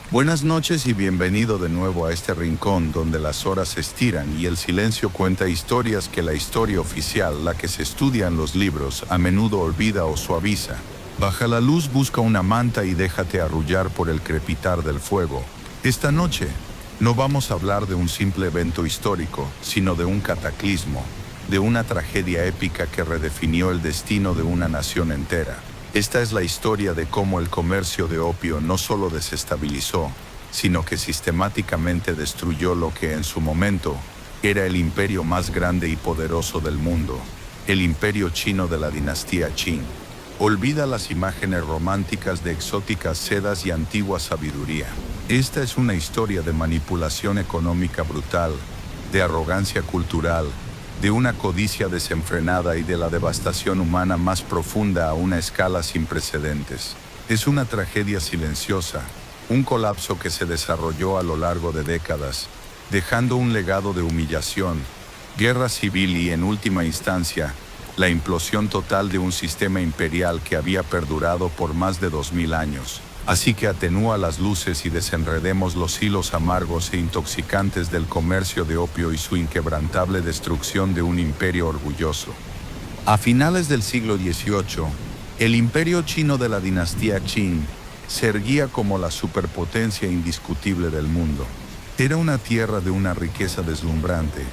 Buenas noches y bienvenido de nuevo a este rincón donde las horas se estiran y el silencio cuenta historias que la historia oficial, la que se estudia en los libros, a menudo olvida o suaviza. Baja la luz, busca una manta y déjate arrullar por el crepitar del fuego. Esta noche no vamos a hablar de un simple evento histórico, sino de un cataclismo, de una tragedia épica que redefinió el destino de una nación entera. Esta es la historia de cómo el comercio de opio no solo desestabilizó, sino que sistemáticamente destruyó lo que en su momento era el imperio más grande y poderoso del mundo, el imperio chino de la dinastía Qing. Olvida las imágenes románticas de exóticas sedas y antigua sabiduría. Esta es una historia de manipulación económica brutal, de arrogancia cultural, de una codicia desenfrenada y de la devastación humana más profunda a una escala sin precedentes. Es una tragedia silenciosa, un colapso que se desarrolló a lo largo de décadas, dejando un legado de humillación, guerra civil y, en última instancia, la implosión total de un sistema imperial que había perdurado por más de 2000 años. Así que atenúa las luces y desenredemos los hilos amargos e intoxicantes del comercio de opio y su inquebrantable destrucción de un imperio orgulloso. A finales del siglo XVIII, el imperio chino de la dinastía Qing se erguía como la superpotencia indiscutible del mundo. Era una tierra de una riqueza deslumbrante,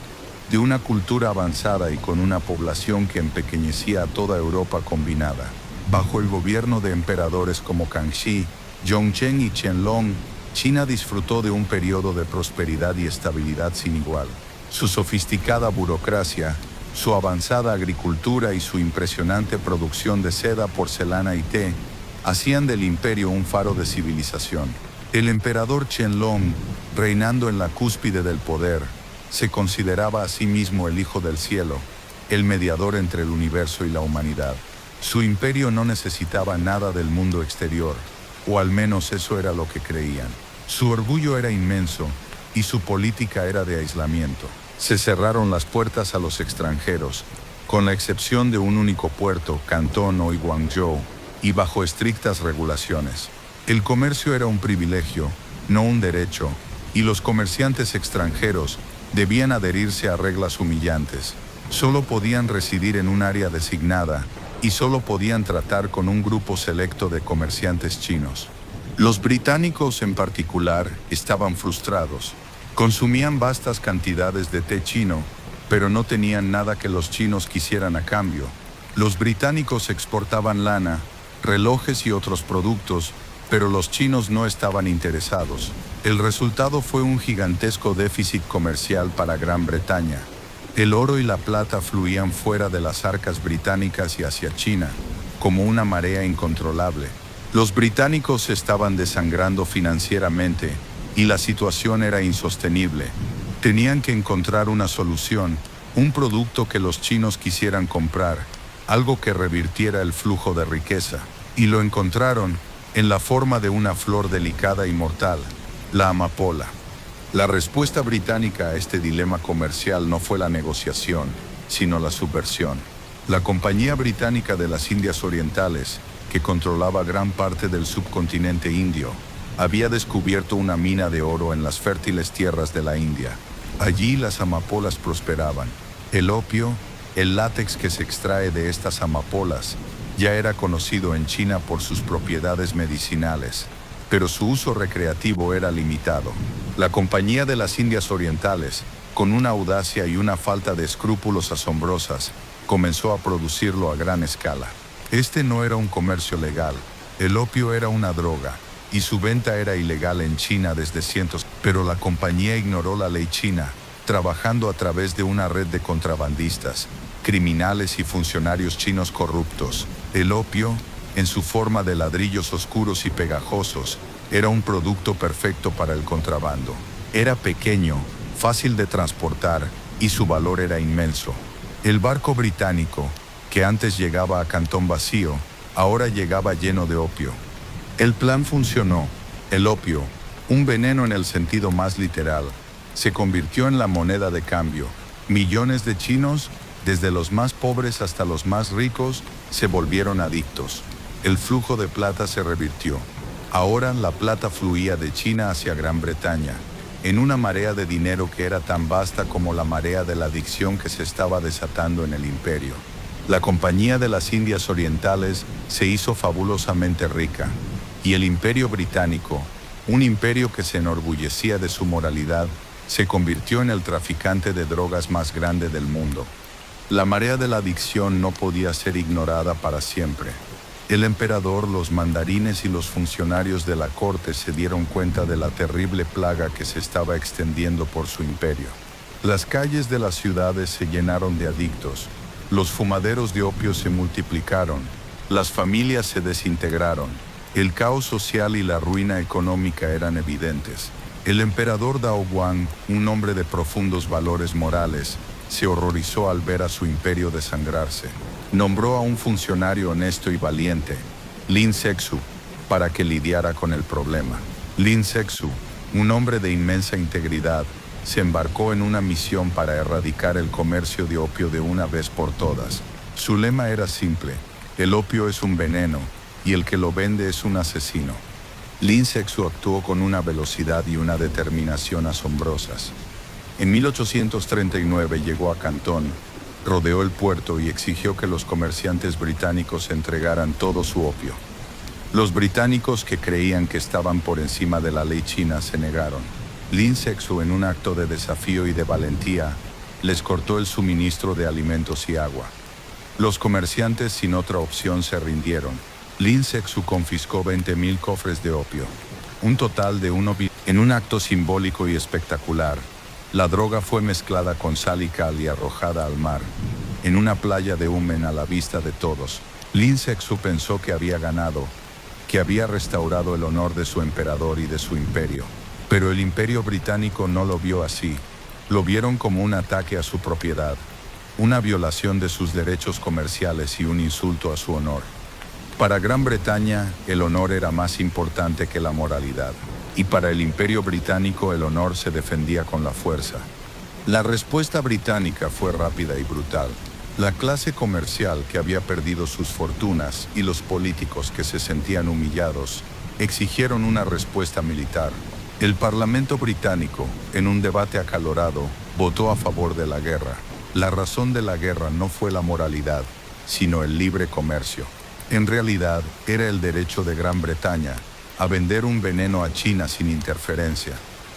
de una cultura avanzada y con una población que empequeñecía a toda Europa combinada. Bajo el gobierno de emperadores como Kangxi, Yongzheng y Qianlong, China disfrutó de un periodo de prosperidad y estabilidad sin igual. Su sofisticada burocracia, su avanzada agricultura y su impresionante producción de seda, porcelana y té hacían del imperio un faro de civilización. El emperador Qianlong, reinando en la cúspide del poder, se consideraba a sí mismo el hijo del cielo, el mediador entre el universo y la humanidad. Su imperio no necesitaba nada del mundo exterior, o al menos eso era lo que creían. Su orgullo era inmenso y su política era de aislamiento. Se cerraron las puertas a los extranjeros, con la excepción de un único puerto, Cantón o Guangzhou, y bajo estrictas regulaciones. El comercio era un privilegio, no un derecho, y los comerciantes extranjeros debían adherirse a reglas humillantes. Solo podían residir en un área designada, y solo podían tratar con un grupo selecto de comerciantes chinos. Los británicos en particular estaban frustrados. Consumían vastas cantidades de té chino, pero no tenían nada que los chinos quisieran a cambio. Los británicos exportaban lana, relojes y otros productos, pero los chinos no estaban interesados. El resultado fue un gigantesco déficit comercial para Gran Bretaña. El oro y la plata fluían fuera de las arcas británicas y hacia China, como una marea incontrolable. Los británicos se estaban desangrando financieramente y la situación era insostenible. Tenían que encontrar una solución, un producto que los chinos quisieran comprar, algo que revirtiera el flujo de riqueza. Y lo encontraron en la forma de una flor delicada y mortal, la amapola. La respuesta británica a este dilema comercial no fue la negociación, sino la subversión. La Compañía Británica de las Indias Orientales, que controlaba gran parte del subcontinente indio, había descubierto una mina de oro en las fértiles tierras de la India. Allí las amapolas prosperaban. El opio, el látex que se extrae de estas amapolas, ya era conocido en China por sus propiedades medicinales, pero su uso recreativo era limitado. La Compañía de las Indias Orientales, con una audacia y una falta de escrúpulos asombrosas, comenzó a producirlo a gran escala. Este no era un comercio legal, el opio era una droga, y su venta era ilegal en China desde cientos, pero la compañía ignoró la ley china, trabajando a través de una red de contrabandistas, criminales y funcionarios chinos corruptos. El opio, en su forma de ladrillos oscuros y pegajosos, era un producto perfecto para el contrabando. Era pequeño, fácil de transportar, y su valor era inmenso. El barco británico, que antes llegaba a Cantón vacío, ahora llegaba lleno de opio. El plan funcionó. El opio, un veneno en el sentido más literal, se convirtió en la moneda de cambio. Millones de chinos, desde los más pobres hasta los más ricos, se volvieron adictos. El flujo de plata se revirtió. Ahora la plata fluía de China hacia Gran Bretaña, en una marea de dinero que era tan vasta como la marea de la adicción que se estaba desatando en el imperio. La Compañía de las Indias Orientales se hizo fabulosamente rica, y el Imperio Británico, un imperio que se enorgullecía de su moralidad, se convirtió en el traficante de drogas más grande del mundo. La marea de la adicción no podía ser ignorada para siempre. El emperador, los mandarines y los funcionarios de la corte se dieron cuenta de la terrible plaga que se estaba extendiendo por su imperio. Las calles de las ciudades se llenaron de adictos, los fumaderos de opio se multiplicaron, las familias se desintegraron, el caos social y la ruina económica eran evidentes. El emperador Dao Guang, un hombre de profundos valores morales, se horrorizó al ver a su imperio desangrarse. Nombró a un funcionario honesto y valiente, Lin Sexu, para que lidiara con el problema. Lin Sexu, un hombre de inmensa integridad, se embarcó en una misión para erradicar el comercio de opio de una vez por todas. Su lema era simple: el opio es un veneno y el que lo vende es un asesino. Lin Sexu actuó con una velocidad y una determinación asombrosas. En 1839 llegó a Cantón, rodeó el puerto y exigió que los comerciantes británicos entregaran todo su opio. Los británicos, que creían que estaban por encima de la ley china, se negaron. Lin Sexu, en un acto de desafío y de valentía, les cortó el suministro de alimentos y agua. Los comerciantes, sin otra opción, se rindieron. Lin Sexu confiscó 20.000 cofres de opio, un total de 1 billón. En un acto simbólico y espectacular, la droga fue mezclada con sal y cal y arrojada al mar, en una playa de Humen a la vista de todos. Lin Sexu pensó que había ganado, que había restaurado el honor de su emperador y de su imperio. Pero el imperio británico no lo vio así. Lo vieron como un ataque a su propiedad, una violación de sus derechos comerciales y un insulto a su honor. Para Gran Bretaña, el honor era más importante que la moralidad. Y para el Imperio Británico el honor se defendía con la fuerza. La respuesta británica fue rápida y brutal. La clase comercial, que había perdido sus fortunas, y los políticos, que se sentían humillados, exigieron una respuesta militar. El Parlamento británico, en un debate acalorado, votó a favor de la guerra. La razón de la guerra no fue la moralidad, sino el libre comercio. En realidad, era el derecho de Gran Bretaña a vender un veneno a China sin interferencia.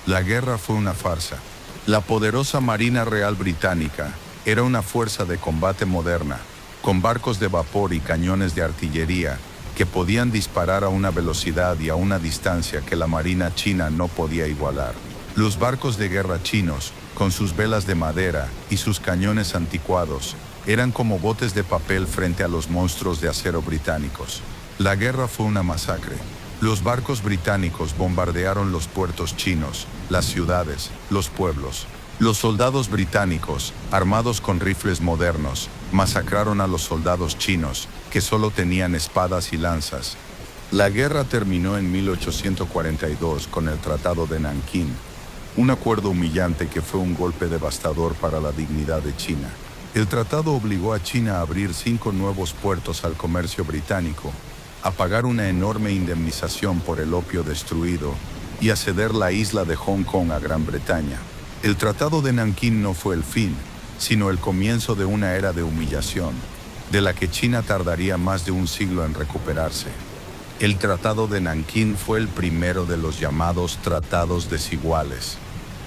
La guerra fue una farsa. La poderosa Marina Real Británica era una fuerza de combate moderna, con barcos de vapor y cañones de artillería que podían disparar a una velocidad y a una distancia que la Marina china no podía igualar. Los barcos de guerra chinos, con sus velas de madera y sus cañones anticuados, eran como botes de papel frente a los monstruos de acero británicos. La guerra fue una masacre. Los barcos británicos bombardearon los puertos chinos, las ciudades, los pueblos. Los soldados británicos, armados con rifles modernos, masacraron a los soldados chinos, que solo tenían espadas y lanzas. La guerra terminó en 1842 con el Tratado de Nankín, un acuerdo humillante que fue un golpe devastador para la dignidad de China. El tratado obligó a China a abrir 5 nuevos puertos al comercio británico, a pagar una enorme indemnización por el opio destruido y a ceder la isla de Hong Kong a Gran Bretaña. El Tratado de Nankín no fue el fin, sino el comienzo de una era de humillación, de la que China tardaría más de un siglo en recuperarse. El Tratado de Nankín fue el primero de los llamados tratados desiguales.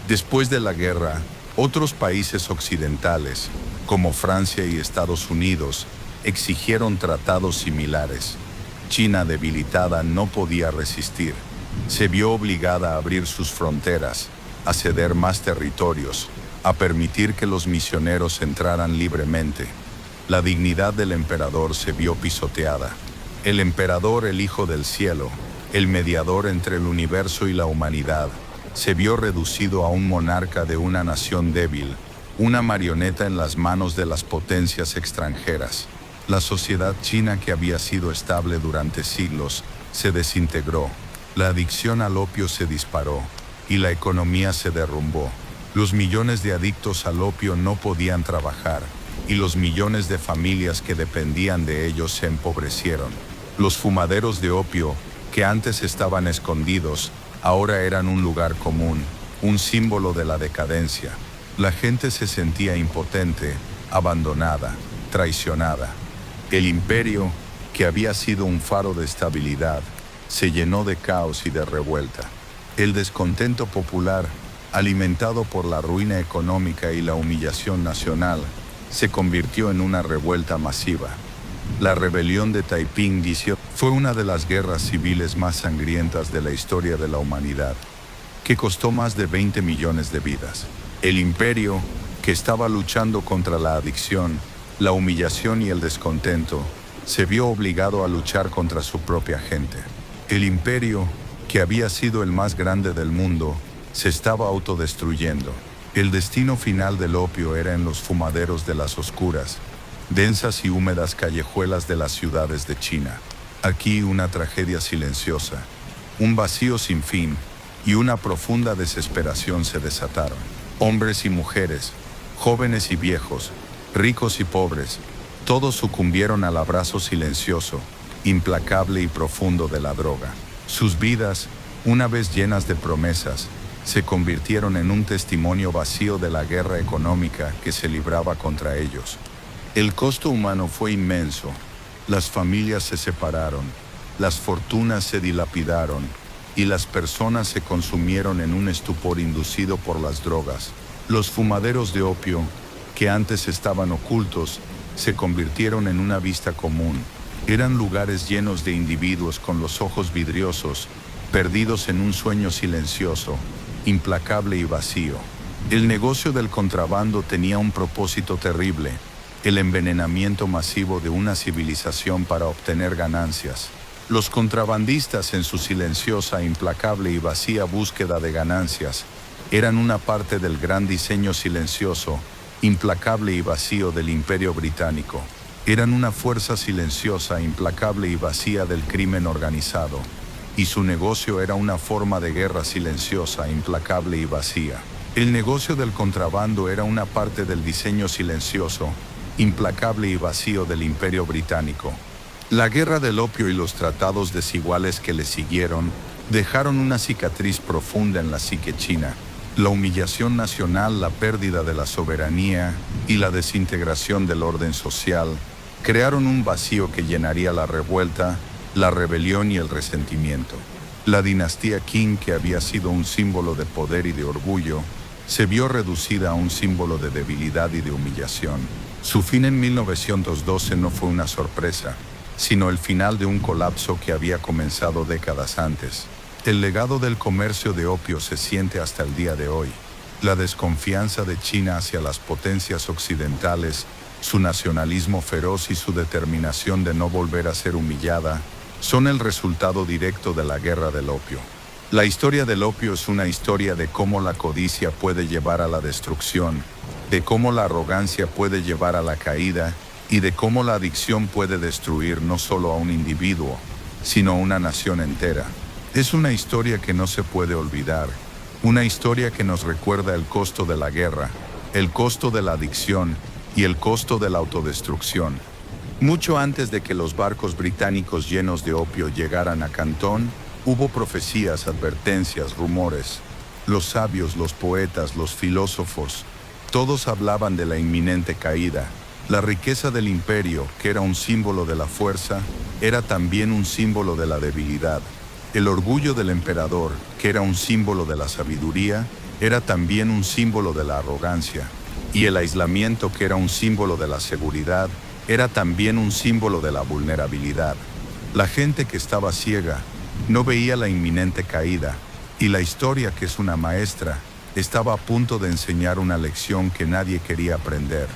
Después de la guerra, otros países occidentales, como Francia y Estados Unidos, exigieron tratados similares. China, debilitada, no podía resistir. Se vio obligada a abrir sus fronteras, a ceder más territorios, a permitir que los misioneros entraran libremente. La dignidad del emperador se vio pisoteada. El emperador, el Hijo del Cielo, el mediador entre el universo y la humanidad, se vio reducido a un monarca de una nación débil, una marioneta en las manos de las potencias extranjeras. La sociedad china, que había sido estable durante siglos, se desintegró. La adicción al opio se disparó y la economía se derrumbó. Los millones de adictos al opio no podían trabajar y los millones de familias que dependían de ellos se empobrecieron. Los fumaderos de opio, que antes estaban escondidos, ahora eran un lugar común, un símbolo de la decadencia. La gente se sentía impotente, abandonada, traicionada. El imperio, que había sido un faro de estabilidad, se llenó de caos y de revuelta. El descontento popular, alimentado por la ruina económica y la humillación nacional, se convirtió en una revuelta masiva. La rebelión de Taiping 18 fue una de las guerras civiles más sangrientas de la historia de la humanidad, que costó más de 20 millones de vidas. El imperio, que estaba luchando contra la adicción, la humillación y el descontento, se vio obligado a luchar contra su propia gente. El imperio, que había sido el más grande del mundo, se estaba autodestruyendo. El destino final del opio era en los fumaderos de las oscuras, densas y húmedas callejuelas de las ciudades de China. Aquí una tragedia silenciosa, un vacío sin fin y una profunda desesperación se desataron. Hombres y mujeres, jóvenes y viejos, ricos y pobres, todos sucumbieron al abrazo silencioso, implacable y profundo de la droga. Sus vidas, una vez llenas de promesas, se convirtieron en un testimonio vacío de la guerra económica que se libraba contra ellos. El costo humano fue inmenso. Las familias se separaron, las fortunas se dilapidaron y las personas se consumieron en un estupor inducido por las drogas. Los fumaderos de opio, que antes estaban ocultos, se convirtieron en una vista común. Eran lugares llenos de individuos con los ojos vidriosos, perdidos en un sueño silencioso, implacable y vacío. El negocio del contrabando tenía un propósito terrible: el envenenamiento masivo de una civilización para obtener ganancias. Los contrabandistas, en su silenciosa, implacable y vacía búsqueda de ganancias, eran una parte del gran diseño silencioso, implacable y vacío del Imperio Británico. Eran una fuerza silenciosa, implacable y vacía del crimen organizado, y su negocio era una forma de guerra silenciosa, implacable y vacía. El negocio del contrabando era una parte del diseño silencioso, implacable y vacío del Imperio Británico. La guerra del opio y los tratados desiguales que le siguieron dejaron una cicatriz profunda en la psique china. La humillación nacional, la pérdida de la soberanía y la desintegración del orden social crearon un vacío que llenaría la revuelta, la rebelión y el resentimiento. La dinastía Qing, que había sido un símbolo de poder y de orgullo, se vio reducida a un símbolo de debilidad y de humillación. Su fin en 1912 no fue una sorpresa, sino el final de un colapso que había comenzado décadas antes. El legado del comercio de opio se siente hasta el día de hoy. La desconfianza de China hacia las potencias occidentales, su nacionalismo feroz y su determinación de no volver a ser humillada, son el resultado directo de la guerra del opio. La historia del opio es una historia de cómo la codicia puede llevar a la destrucción, de cómo la arrogancia puede llevar a la caída y de cómo la adicción puede destruir no solo a un individuo, sino a una nación entera. Es una historia que no se puede olvidar, una historia que nos recuerda el costo de la guerra, el costo de la adicción y el costo de la autodestrucción. Mucho antes de que los barcos británicos llenos de opio llegaran a Cantón, hubo profecías, advertencias, rumores. Los sabios, los poetas, los filósofos, todos hablaban de la inminente caída. La riqueza del imperio, que era un símbolo de la fuerza, era también un símbolo de la debilidad. El orgullo del emperador, que era un símbolo de la sabiduría, era también un símbolo de la arrogancia. Y el aislamiento, que era un símbolo de la seguridad, era también un símbolo de la vulnerabilidad. La gente que estaba ciega no veía la inminente caída, y la historia, que es una maestra, estaba a punto de enseñar una lección que nadie quería aprender.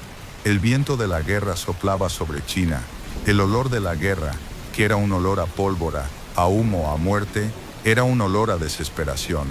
El viento de la guerra soplaba sobre China. El olor de la guerra, que era un olor a pólvora, a humo, a muerte, era un olor a desesperación.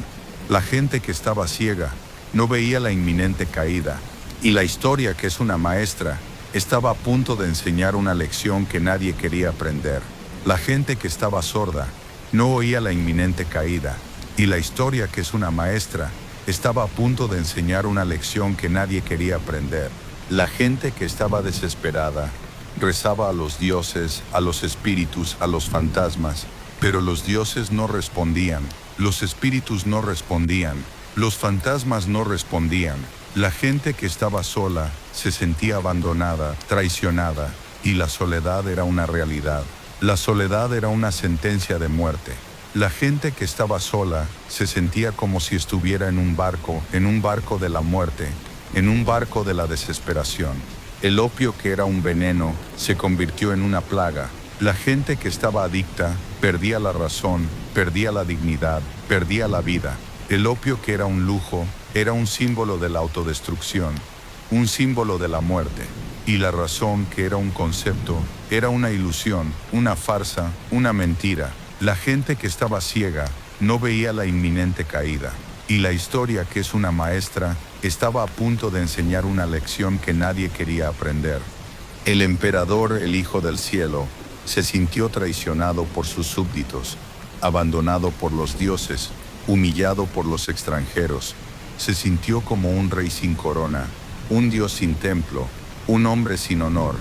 La gente que estaba ciega no veía la inminente caída, y la historia, que es una maestra, estaba a punto de enseñar una lección que nadie quería aprender. La gente que estaba sorda no oía la inminente caída, y la historia, que es una maestra, estaba a punto de enseñar una lección que nadie quería aprender. La gente que estaba desesperada rezaba a los dioses, a los espíritus, a los fantasmas, Pero los dioses no respondían, los espíritus no respondían, los fantasmas no respondían. La gente que estaba sola se sentía abandonada, traicionada, y la soledad era una realidad. La soledad era una sentencia de muerte. La gente que estaba sola se sentía como si estuviera en un barco de la muerte, en un barco de la desesperación. El opio, que era un veneno, se convirtió en una plaga. La gente que estaba adicta perdía la razón, perdía la dignidad, perdía la vida. El opio, que era un lujo, era un símbolo de la autodestrucción, un símbolo de la muerte. Y la razón, que era un concepto, era una ilusión, una farsa, una mentira. La gente que estaba ciega no veía la inminente caída. Y la historia, que es una maestra, estaba a punto de enseñar una lección que nadie quería aprender. El emperador, el Hijo del Cielo, se sintió traicionado por sus súbditos, abandonado por los dioses, humillado por los extranjeros. Se sintió como un rey sin corona, un dios sin templo, un hombre sin honor.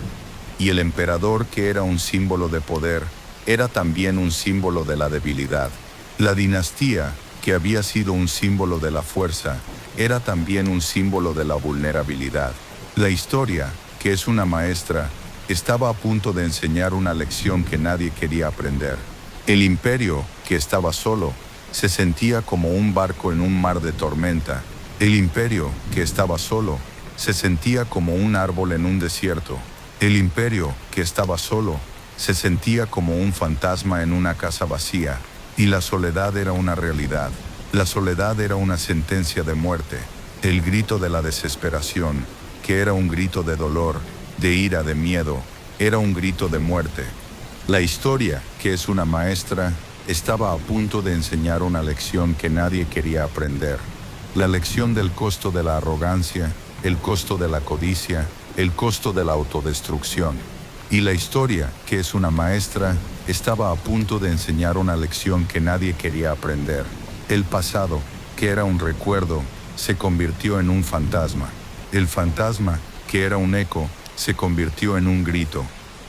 Y el emperador, que era un símbolo de poder, era también un símbolo de la debilidad. La dinastía, que había sido un símbolo de la fuerza, era también un símbolo de la vulnerabilidad. La historia, que es una maestra, estaba a punto de enseñar una lección que nadie quería aprender. El imperio, que estaba solo, se sentía como un barco en un mar de tormenta. El imperio, que estaba solo, se sentía como un árbol en un desierto. El imperio, que estaba solo, se sentía como un fantasma en una casa vacía. Y la soledad era una realidad. La soledad era una sentencia de muerte. El grito de la desesperación, que era un grito de dolor, de ira, de miedo, era un grito de muerte. La historia, que es una maestra, estaba a punto de enseñar una lección que nadie quería aprender. La lección del costo de la arrogancia, el costo de la codicia, el costo de la autodestrucción. Y la historia, que es una maestra, estaba a punto de enseñar una lección que nadie quería aprender. El pasado, que era un recuerdo, se convirtió en un fantasma. El fantasma, que era un eco, se convirtió en un grito.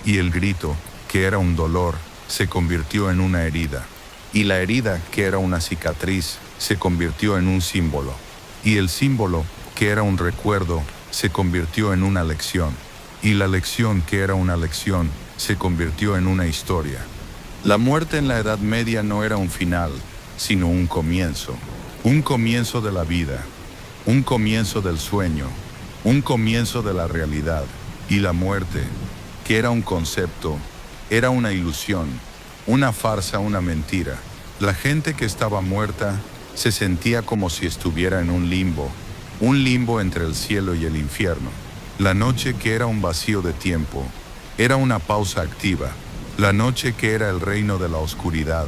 Y el grito, que era un dolor, se convirtió en una herida. Y la herida, que era una cicatriz, se convirtió en un símbolo. Y el símbolo, que era un recuerdo, se convirtió en una lección. Y la lección, que era una lección, se convirtió en una historia. La muerte en la Edad Media no era un final, sino un comienzo. Un comienzo de la vida, un comienzo del sueño, un comienzo de la realidad. Y la muerte, que era un concepto, era una ilusión, una farsa, una mentira. La gente que estaba muerta se sentía como si estuviera en un limbo entre el cielo y el infierno. La noche, que era un vacío de tiempo, era una pausa activa. La noche, que era el reino de la oscuridad,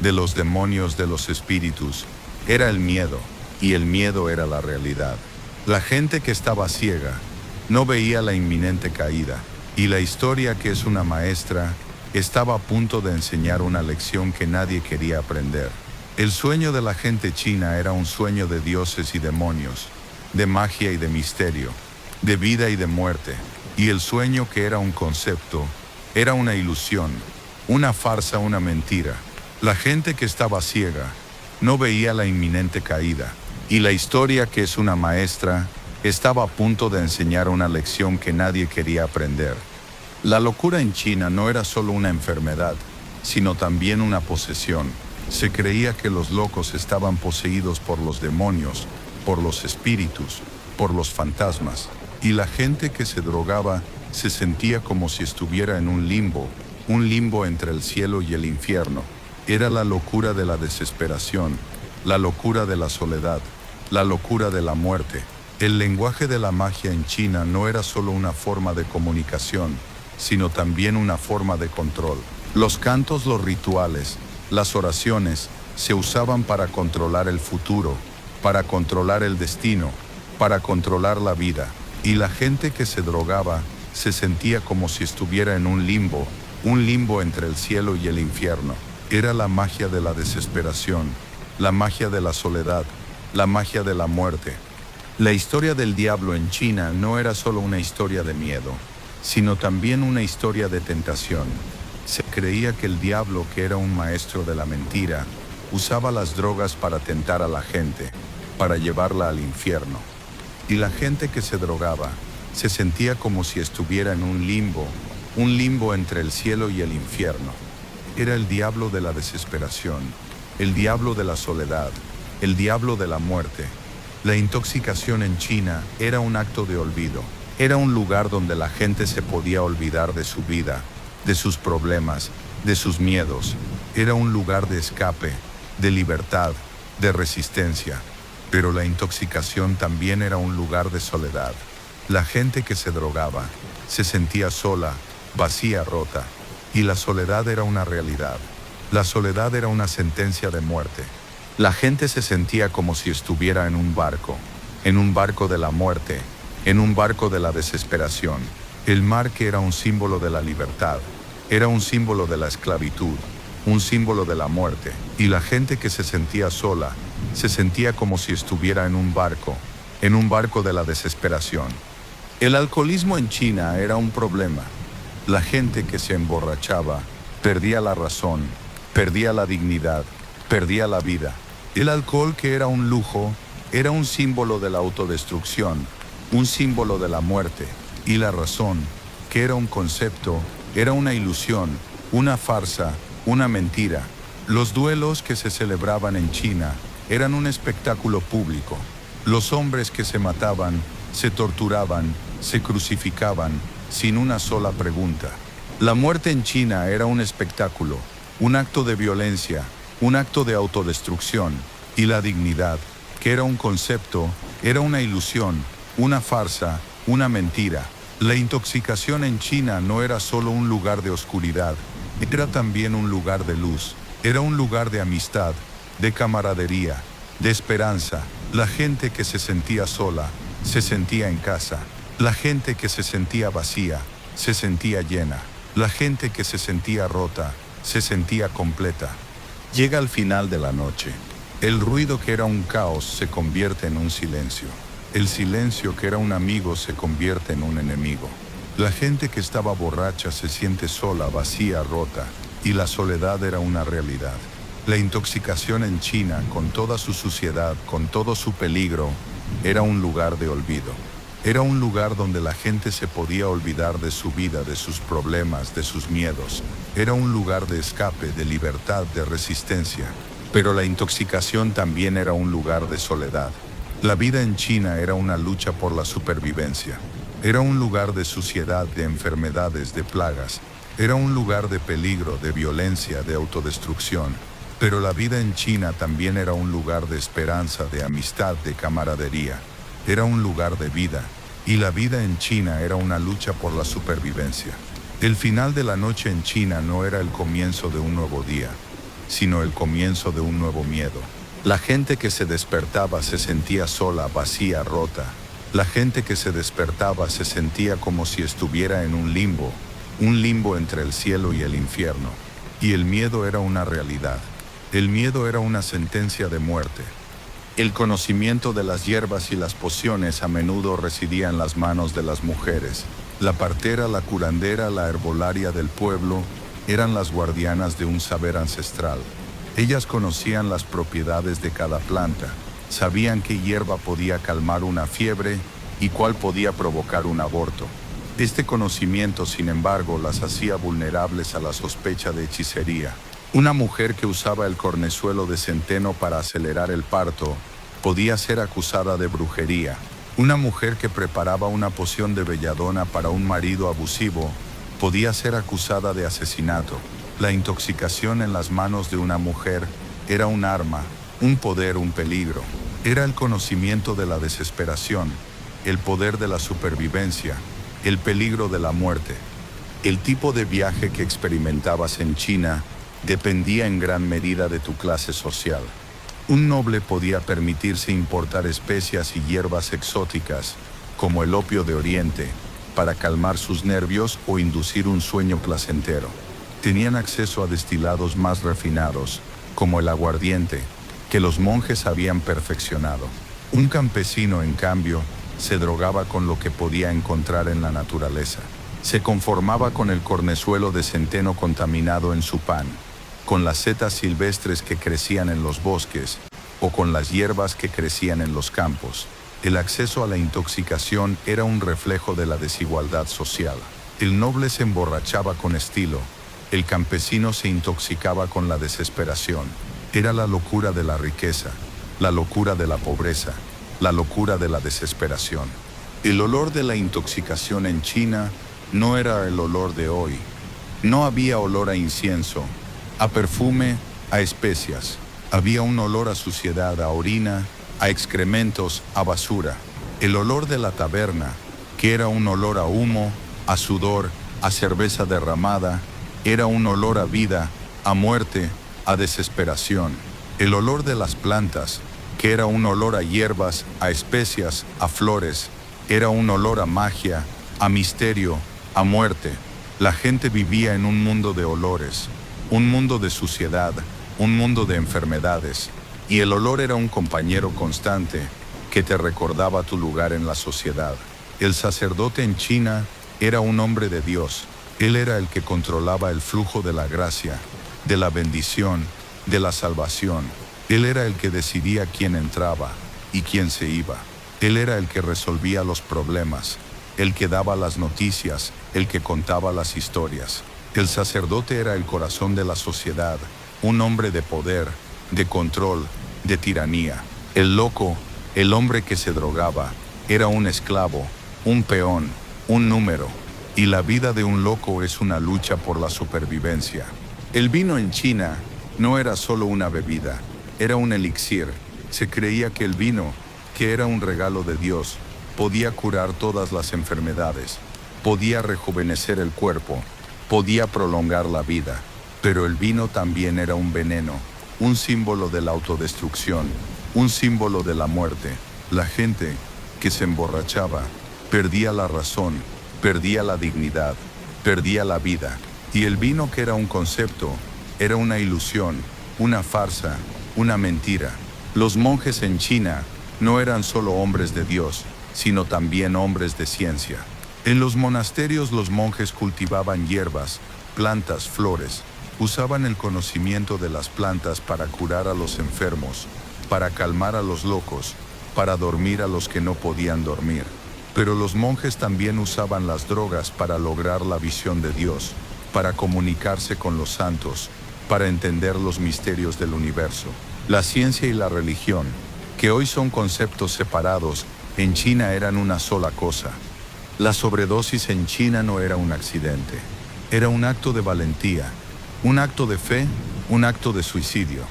de los demonios, de los espíritus, era el miedo, y el miedo era la realidad. La gente que estaba ciega no veía la inminente caída, y la historia, que es una maestra, estaba a punto de enseñar una lección que nadie quería aprender. El sueño de la gente china era un sueño de dioses y demonios, de magia y de misterio, de vida y de muerte. Y el sueño, que era un concepto, era una ilusión, una farsa, una mentira. La gente que estaba ciega no veía la inminente caída. Y la historia, que es una maestra, estaba a punto de enseñar una lección que nadie quería aprender. La locura en China no era solo una enfermedad, sino también una posesión. Se creía que los locos estaban poseídos por los demonios, por los espíritus, por los fantasmas. Y la gente que se drogaba se sentía como si estuviera en un limbo entre el cielo y el infierno. Era la locura de la desesperación, la locura de la soledad, la locura de la muerte. El lenguaje de la magia en China no era solo una forma de comunicación, sino también una forma de control. Los cantos, los rituales, las oraciones se usaban para controlar el futuro, para controlar el destino, para controlar la vida. Y la gente que se drogaba se sentía como si estuviera en un limbo entre el cielo y el infierno. Era la magia de la desesperación, la magia de la soledad, la magia de la muerte. La historia del diablo en China no era solo una historia de miedo, sino también una historia de tentación. Se creía que el diablo, que era un maestro de la mentira, usaba las drogas para tentar a la gente, para llevarla al infierno. Y la gente que se drogaba se sentía como si estuviera en un limbo entre el cielo y el infierno. Era el diablo de la desesperación, el diablo de la soledad, el diablo de la muerte. La intoxicación en China era un acto de olvido. Era un lugar donde la gente se podía olvidar de su vida, de sus problemas, de sus miedos. Era un lugar de escape, de libertad, de resistencia. Pero la intoxicación también era un lugar de soledad. La gente que se drogaba se sentía sola, vacía, rota. Y la soledad era una realidad. La soledad era una sentencia de muerte. La gente se sentía como si estuviera en un barco de la muerte, en un barco de la desesperación. El mar, que era un símbolo de la libertad, era un símbolo de la esclavitud, un símbolo de la muerte. Y la gente que se sentía sola, se sentía como si estuviera en un barco de la desesperación. El alcoholismo en China era un problema. La gente que se emborrachaba perdía la razón, perdía la dignidad, perdía la vida. El alcohol, que era un lujo, era un símbolo de la autodestrucción, un símbolo de la muerte. Y la razón, que era un concepto, era una ilusión, una farsa, una mentira. Los duelos que se celebraban en China eran un espectáculo público. Los hombres que se mataban, se torturaban, se crucificaban, sin una sola pregunta. La muerte en China era un espectáculo, un acto de violencia, un acto de autodestrucción. Y la dignidad, que era un concepto, era una ilusión, una farsa, una mentira. La intoxicación en China no era solo un lugar de oscuridad, era también un lugar de luz. Era un lugar de amistad, de camaradería, de esperanza. La gente que se sentía sola, se sentía en casa. La gente que se sentía vacía, se sentía llena. La gente que se sentía rota, se sentía completa. Llega al final de la noche. El ruido, que era un caos, se convierte en un silencio. El silencio, que era un amigo, se convierte en un enemigo. La gente que estaba borracha se siente sola, vacía, rota. Y la soledad era una realidad. La intoxicación en China, con toda su suciedad, con todo su peligro, era un lugar de olvido. Era un lugar donde la gente se podía olvidar de su vida, de sus problemas, de sus miedos. Era un lugar de escape, de libertad, de resistencia. Pero la intoxicación también era un lugar de soledad. La vida en China era una lucha por la supervivencia. Era un lugar de suciedad, de enfermedades, de plagas. Era un lugar de peligro, de violencia, de autodestrucción. Pero la vida en China también era un lugar de esperanza, de amistad, de camaradería. Era un lugar de vida. Y la vida en China era una lucha por la supervivencia. El final de la noche en China no era el comienzo de un nuevo día, sino el comienzo de un nuevo miedo. La gente que se despertaba se sentía sola, vacía, rota. La gente que se despertaba se sentía como si estuviera en un limbo entre el cielo y el infierno. Y el miedo era una realidad. El miedo era una sentencia de muerte. El conocimiento de las hierbas y las pociones a menudo residía en las manos de las mujeres. La partera, la curandera, la herbolaria del pueblo eran las guardianas de un saber ancestral. Ellas conocían las propiedades de cada planta, sabían qué hierba podía calmar una fiebre y cuál podía provocar un aborto. Este conocimiento, sin embargo, las hacía vulnerables a la sospecha de hechicería. Una mujer que usaba el cornezuelo de centeno para acelerar el parto podía ser acusada de brujería. Una mujer que preparaba una poción de belladona para un marido abusivo podía ser acusada de asesinato. La intoxicación en las manos de una mujer era un arma, un poder, un peligro. Era el conocimiento de la desesperación, el poder de la supervivencia, el peligro de la muerte. El tipo de viaje que experimentabas en China dependía en gran medida de tu clase social. Un noble podía permitirse importar especias y hierbas exóticas, como el opio de Oriente, para calmar sus nervios o inducir un sueño placentero. Tenían acceso a destilados más refinados, como el aguardiente, que los monjes habían perfeccionado. Un campesino, en cambio, se drogaba con lo que podía encontrar en la naturaleza. Se conformaba con el cornezuelo de centeno contaminado en su pan, con las setas silvestres que crecían en los bosques o con las hierbas que crecían en los campos. El acceso a la intoxicación era un reflejo de la desigualdad social. El noble se emborrachaba con estilo, el campesino se intoxicaba con la desesperación. Era la locura de la riqueza, la locura de la pobreza, la locura de la desesperación. El olor de la intoxicación en China no era el olor de hoy. No había olor a incienso, a perfume, a especias. Había un olor a suciedad, a orina, a excrementos, a basura. El olor de la taberna, que era un olor a humo, a sudor, a cerveza derramada, era un olor a vida, a muerte, a desesperación. El olor de las plantas, que era un olor a hierbas, a especias, a flores, era un olor a magia, a misterio, a muerte. La gente vivía en un mundo de olores, un mundo de suciedad, un mundo de enfermedades, y el olor era un compañero constante que te recordaba tu lugar en la sociedad. El sacerdote en China era un hombre de Dios. Él era el que controlaba el flujo de la gracia, de la bendición, de la salvación. Él era el que decidía quién entraba y quién se iba. Él era el que resolvía los problemas, el que daba las noticias, el que contaba las historias. El sacerdote era el corazón de la sociedad, un hombre de poder, de control, de tiranía. El loco, el hombre que se drogaba, era un esclavo, un peón, un número. Y la vida de un loco es una lucha por la supervivencia. El vino en China no era solo una bebida, era un elixir. Se creía que el vino, que era un regalo de Dios, podía curar todas las enfermedades, podía rejuvenecer el cuerpo, podía prolongar la vida. Pero el vino también era un veneno, un símbolo de la autodestrucción, un símbolo de la muerte. La gente que se emborrachaba perdía la razón, perdía la dignidad, perdía la vida. Y el vino, que era un concepto, era una ilusión, una farsa, una mentira. Los monjes en China no eran solo hombres de Dios, sino también hombres de ciencia. En los monasterios los monjes cultivaban hierbas, plantas, flores. Usaban el conocimiento de las plantas para curar a los enfermos, para calmar a los locos, para dormir a los que no podían dormir. Pero los monjes también usaban las drogas para lograr la visión de Dios, para comunicarse con los santos, para entender los misterios del universo. La ciencia y la religión, que hoy son conceptos separados, en China eran una sola cosa. La sobredosis en China no era un accidente, era un acto de valentía, un acto de fe, un acto de suicidio.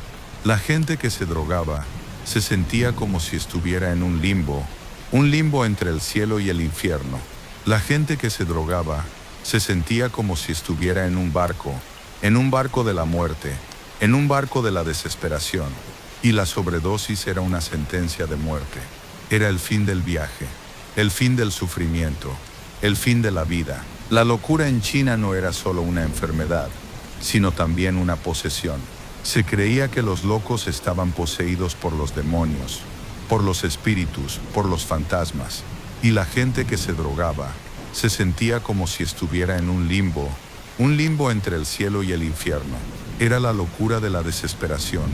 La gente que se drogaba se sentía como si estuviera en un limbo entre el cielo y el infierno. La gente que se drogaba se sentía como si estuviera en un barco de la muerte, en un barco de la desesperación. Y la sobredosis era una sentencia de muerte. Era el fin del viaje, el fin del sufrimiento, el fin de la vida. La locura en China no era solo una enfermedad, sino también una posesión. Se creía que los locos estaban poseídos por los demonios, por los espíritus, por los fantasmas, y la gente que se drogaba se sentía como si estuviera en un limbo entre el cielo y el infierno. Era la locura de la desesperación,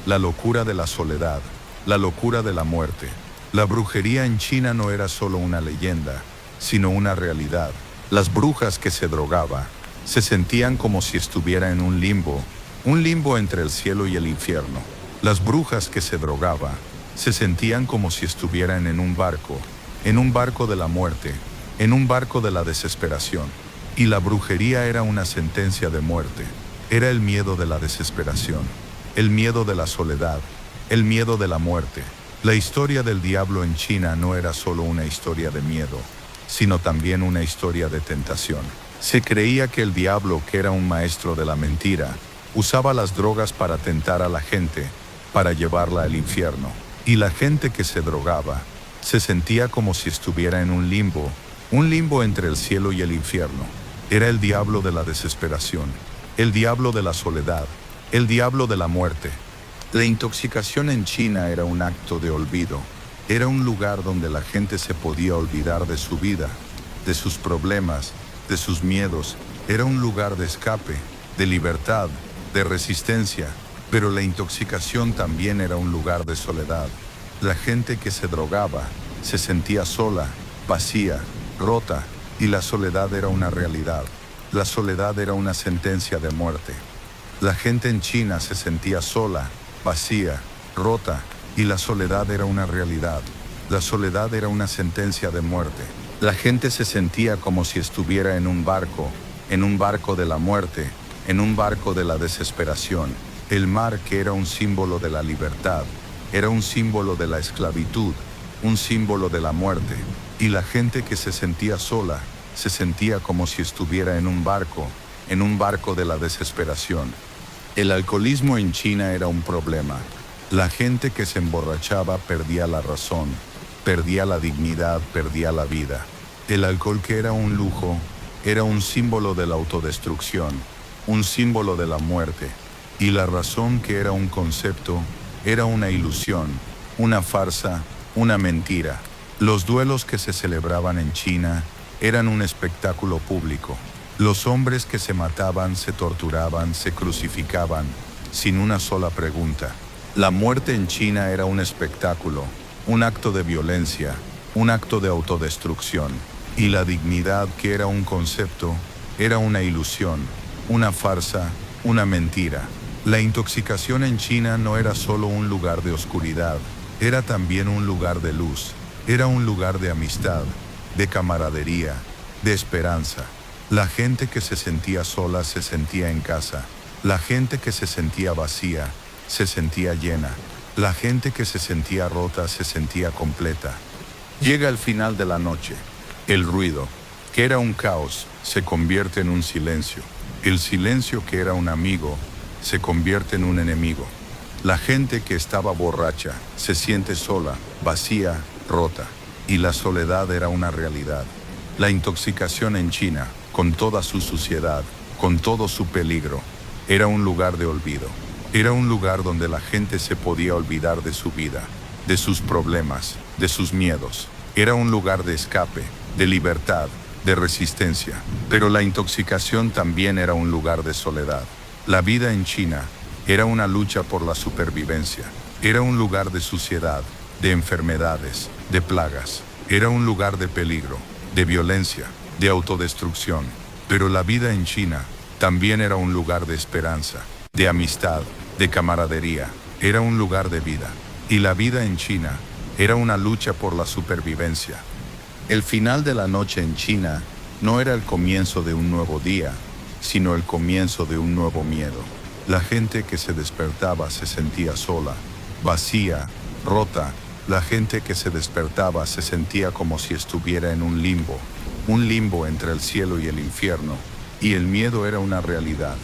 la locura de la soledad, la locura de la muerte. La brujería en China no era solo una leyenda, sino una realidad. Las brujas que se drogaban se sentían como si estuviera en un limbo entre el cielo y el infierno. Las brujas que se drogaban se sentían como si estuvieran en un barco de la muerte, en un barco de la desesperación. Y la brujería era una sentencia de muerte. Era el miedo de la desesperación, el miedo de la soledad, el miedo de la muerte. La historia del diablo en China no era solo una historia de miedo, sino también una historia de tentación. Se creía que el diablo, que era un maestro de la mentira, usaba las drogas para tentar a la gente, para llevarla al infierno. Y la gente que se drogaba se sentía como si estuviera en un limbo entre el cielo y el infierno. Era el diablo de la desesperación, el diablo de la soledad, el diablo de la muerte. La intoxicación en China era un acto de olvido. Era un lugar donde la gente se podía olvidar de su vida, de sus problemas, de sus miedos. Era un lugar de escape, de libertad, de resistencia, pero la intoxicación también era un lugar de soledad. La gente que se drogaba se sentía sola, vacía, rota, y la soledad era una realidad. La soledad era una sentencia de muerte. La gente en China se sentía sola, vacía, rota, y la soledad era una realidad. La soledad era una sentencia de muerte. La gente se sentía como si estuviera en un barco de la muerte, en un barco de la desesperación. El mar, que era un símbolo de la libertad, era un símbolo de la esclavitud, un símbolo de la muerte. Y la gente que se sentía sola, se sentía como si estuviera en un barco de la desesperación. El alcoholismo en China era un problema. La gente que se emborrachaba perdía la razón, perdía la dignidad, perdía la vida. El alcohol, que era un lujo, era un símbolo de la autodestrucción, un símbolo de la muerte. Y la razón, que era un concepto, era una ilusión, una farsa, una mentira. Los duelos que se celebraban en China eran un espectáculo público. Los hombres que se mataban, se torturaban, se crucificaban, sin una sola pregunta. La muerte en China era un espectáculo, un acto de violencia, un acto de autodestrucción. Y la dignidad, que era un concepto, era una ilusión, una farsa, una mentira. La intoxicación en China no era solo un lugar de oscuridad, era también un lugar de luz, era un lugar de amistad, de camaradería, de esperanza. La gente que se sentía sola se sentía en casa, la gente que se sentía vacía se sentía llena, la gente que se sentía rota se sentía completa. Llega el final de la noche. El ruido, que era un caos, se convierte en un silencio. El silencio, que era un amigo, se convierte en un enemigo. La gente que estaba borracha se siente sola, vacía, rota. Y la soledad era una realidad. La intoxicación en China, con toda su suciedad, con todo su peligro, era un lugar de olvido. Era un lugar donde la gente se podía olvidar de su vida, de sus problemas, de sus miedos. Era un lugar de escape, de libertad, de resistencia. Pero la intoxicación también era un lugar de soledad. La vida en China era una lucha por la supervivencia. Era un lugar de suciedad, de enfermedades, de plagas. Era un lugar de peligro, de violencia, de autodestrucción. Pero la vida en China también era un lugar de esperanza, de amistad, de camaradería. Era un lugar de vida. Y la vida en China era una lucha por la supervivencia. El final de la noche en China no era el comienzo de un nuevo día, sino el comienzo de un nuevo miedo. La gente que se despertaba se sentía sola, vacía, rota. La gente que se despertaba se sentía como si estuviera en un limbo entre el cielo y el infierno. Y el miedo era una realidad.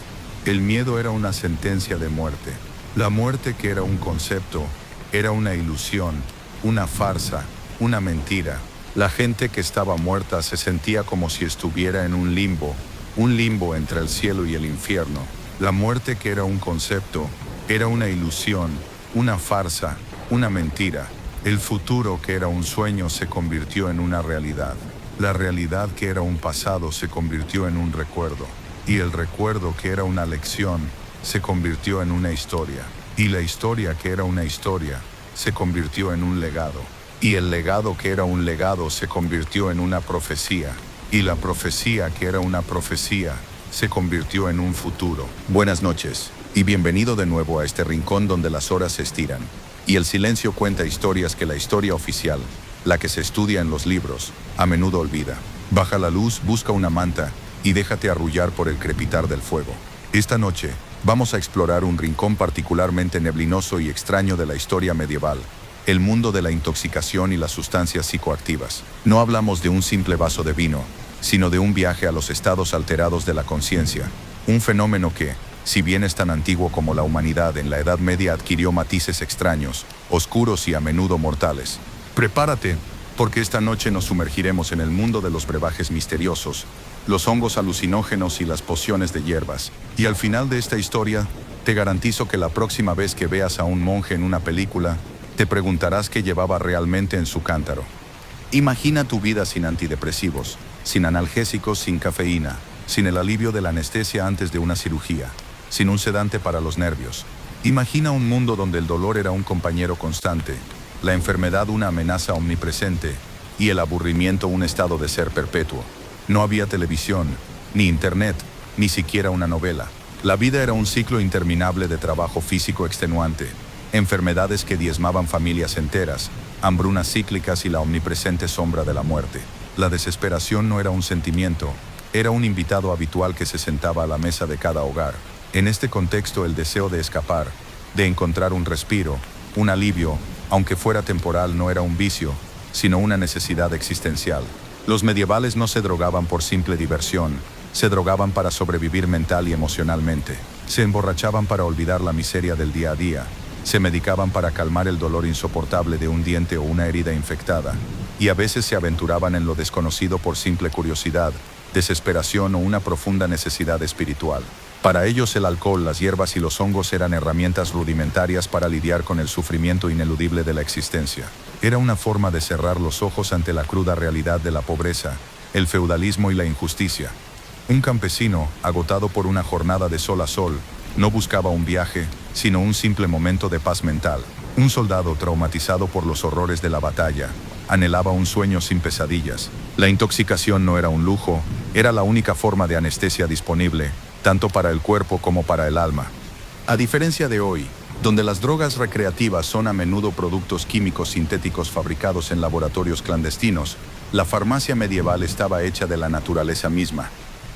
El miedo era una sentencia de muerte. La muerte, que era un concepto, era una ilusión, una farsa, una mentira. La gente que estaba muerta se sentía como si estuviera en un limbo entre el cielo y el infierno. La muerte, que era un concepto, era una ilusión, una farsa, una mentira. El futuro, que era un sueño, se convirtió en una realidad. La realidad, que era un pasado, se convirtió en un recuerdo. Y el recuerdo, que era una lección, se convirtió en una historia. Y la historia, que era una historia, se convirtió en un legado. Y el legado, que era un legado, se convirtió en una profecía. Y la profecía, que era una profecía, se convirtió en un futuro. Buenas noches, y bienvenido de nuevo a este rincón donde las horas se estiran, y el silencio cuenta historias que la historia oficial, la que se estudia en los libros, a menudo olvida. Baja la luz, busca una manta, y déjate arrullar por el crepitar del fuego. Esta noche, vamos a explorar un rincón particularmente neblinoso y extraño de la historia medieval, el mundo de la intoxicación y las sustancias psicoactivas. No hablamos de un simple vaso de vino, sino de un viaje a los estados alterados de la conciencia, un fenómeno que, si bien es tan antiguo como la humanidad, en la Edad Media adquirió matices extraños, oscuros y a menudo mortales. Prepárate, porque esta noche nos sumergiremos en el mundo de los brebajes misteriosos, los hongos alucinógenos y las pociones de hierbas. Y al final de esta historia, te garantizo que la próxima vez que veas a un monje en una película, te preguntarás qué llevaba realmente en su cántaro. Imagina tu vida sin antidepresivos, sin analgésicos, sin cafeína, sin el alivio de la anestesia antes de una cirugía, sin un sedante para los nervios. Imagina un mundo donde el dolor era un compañero constante, la enfermedad una amenaza omnipresente y el aburrimiento un estado de ser perpetuo. No había televisión, ni internet, ni siquiera una novela. La vida era un ciclo interminable de trabajo físico extenuante, enfermedades que diezmaban familias enteras, hambrunas cíclicas y la omnipresente sombra de la muerte. La desesperación no era un sentimiento, era un invitado habitual que se sentaba a la mesa de cada hogar. En este contexto, el deseo de escapar, de encontrar un respiro, un alivio, aunque fuera temporal, no era un vicio, sino una necesidad existencial. Los medievales no se drogaban por simple diversión, se drogaban para sobrevivir mental y emocionalmente. Se emborrachaban para olvidar la miseria del día a día. Se medicaban para calmar el dolor insoportable de un diente o una herida infectada. Y a veces se aventuraban en lo desconocido por simple curiosidad, desesperación o una profunda necesidad espiritual. Para ellos el alcohol, las hierbas y los hongos eran herramientas rudimentarias para lidiar con el sufrimiento ineludible de la existencia. Era una forma de cerrar los ojos ante la cruda realidad de la pobreza, el feudalismo y la injusticia. Un campesino, agotado por una jornada de sol a sol, no buscaba un viaje, sino un simple momento de paz mental. Un soldado traumatizado por los horrores de la batalla, anhelaba un sueño sin pesadillas. La intoxicación no era un lujo, era la única forma de anestesia disponible, tanto para el cuerpo como para el alma. A diferencia de hoy, donde las drogas recreativas son a menudo productos químicos sintéticos fabricados en laboratorios clandestinos, la farmacia medieval estaba hecha de la naturaleza misma.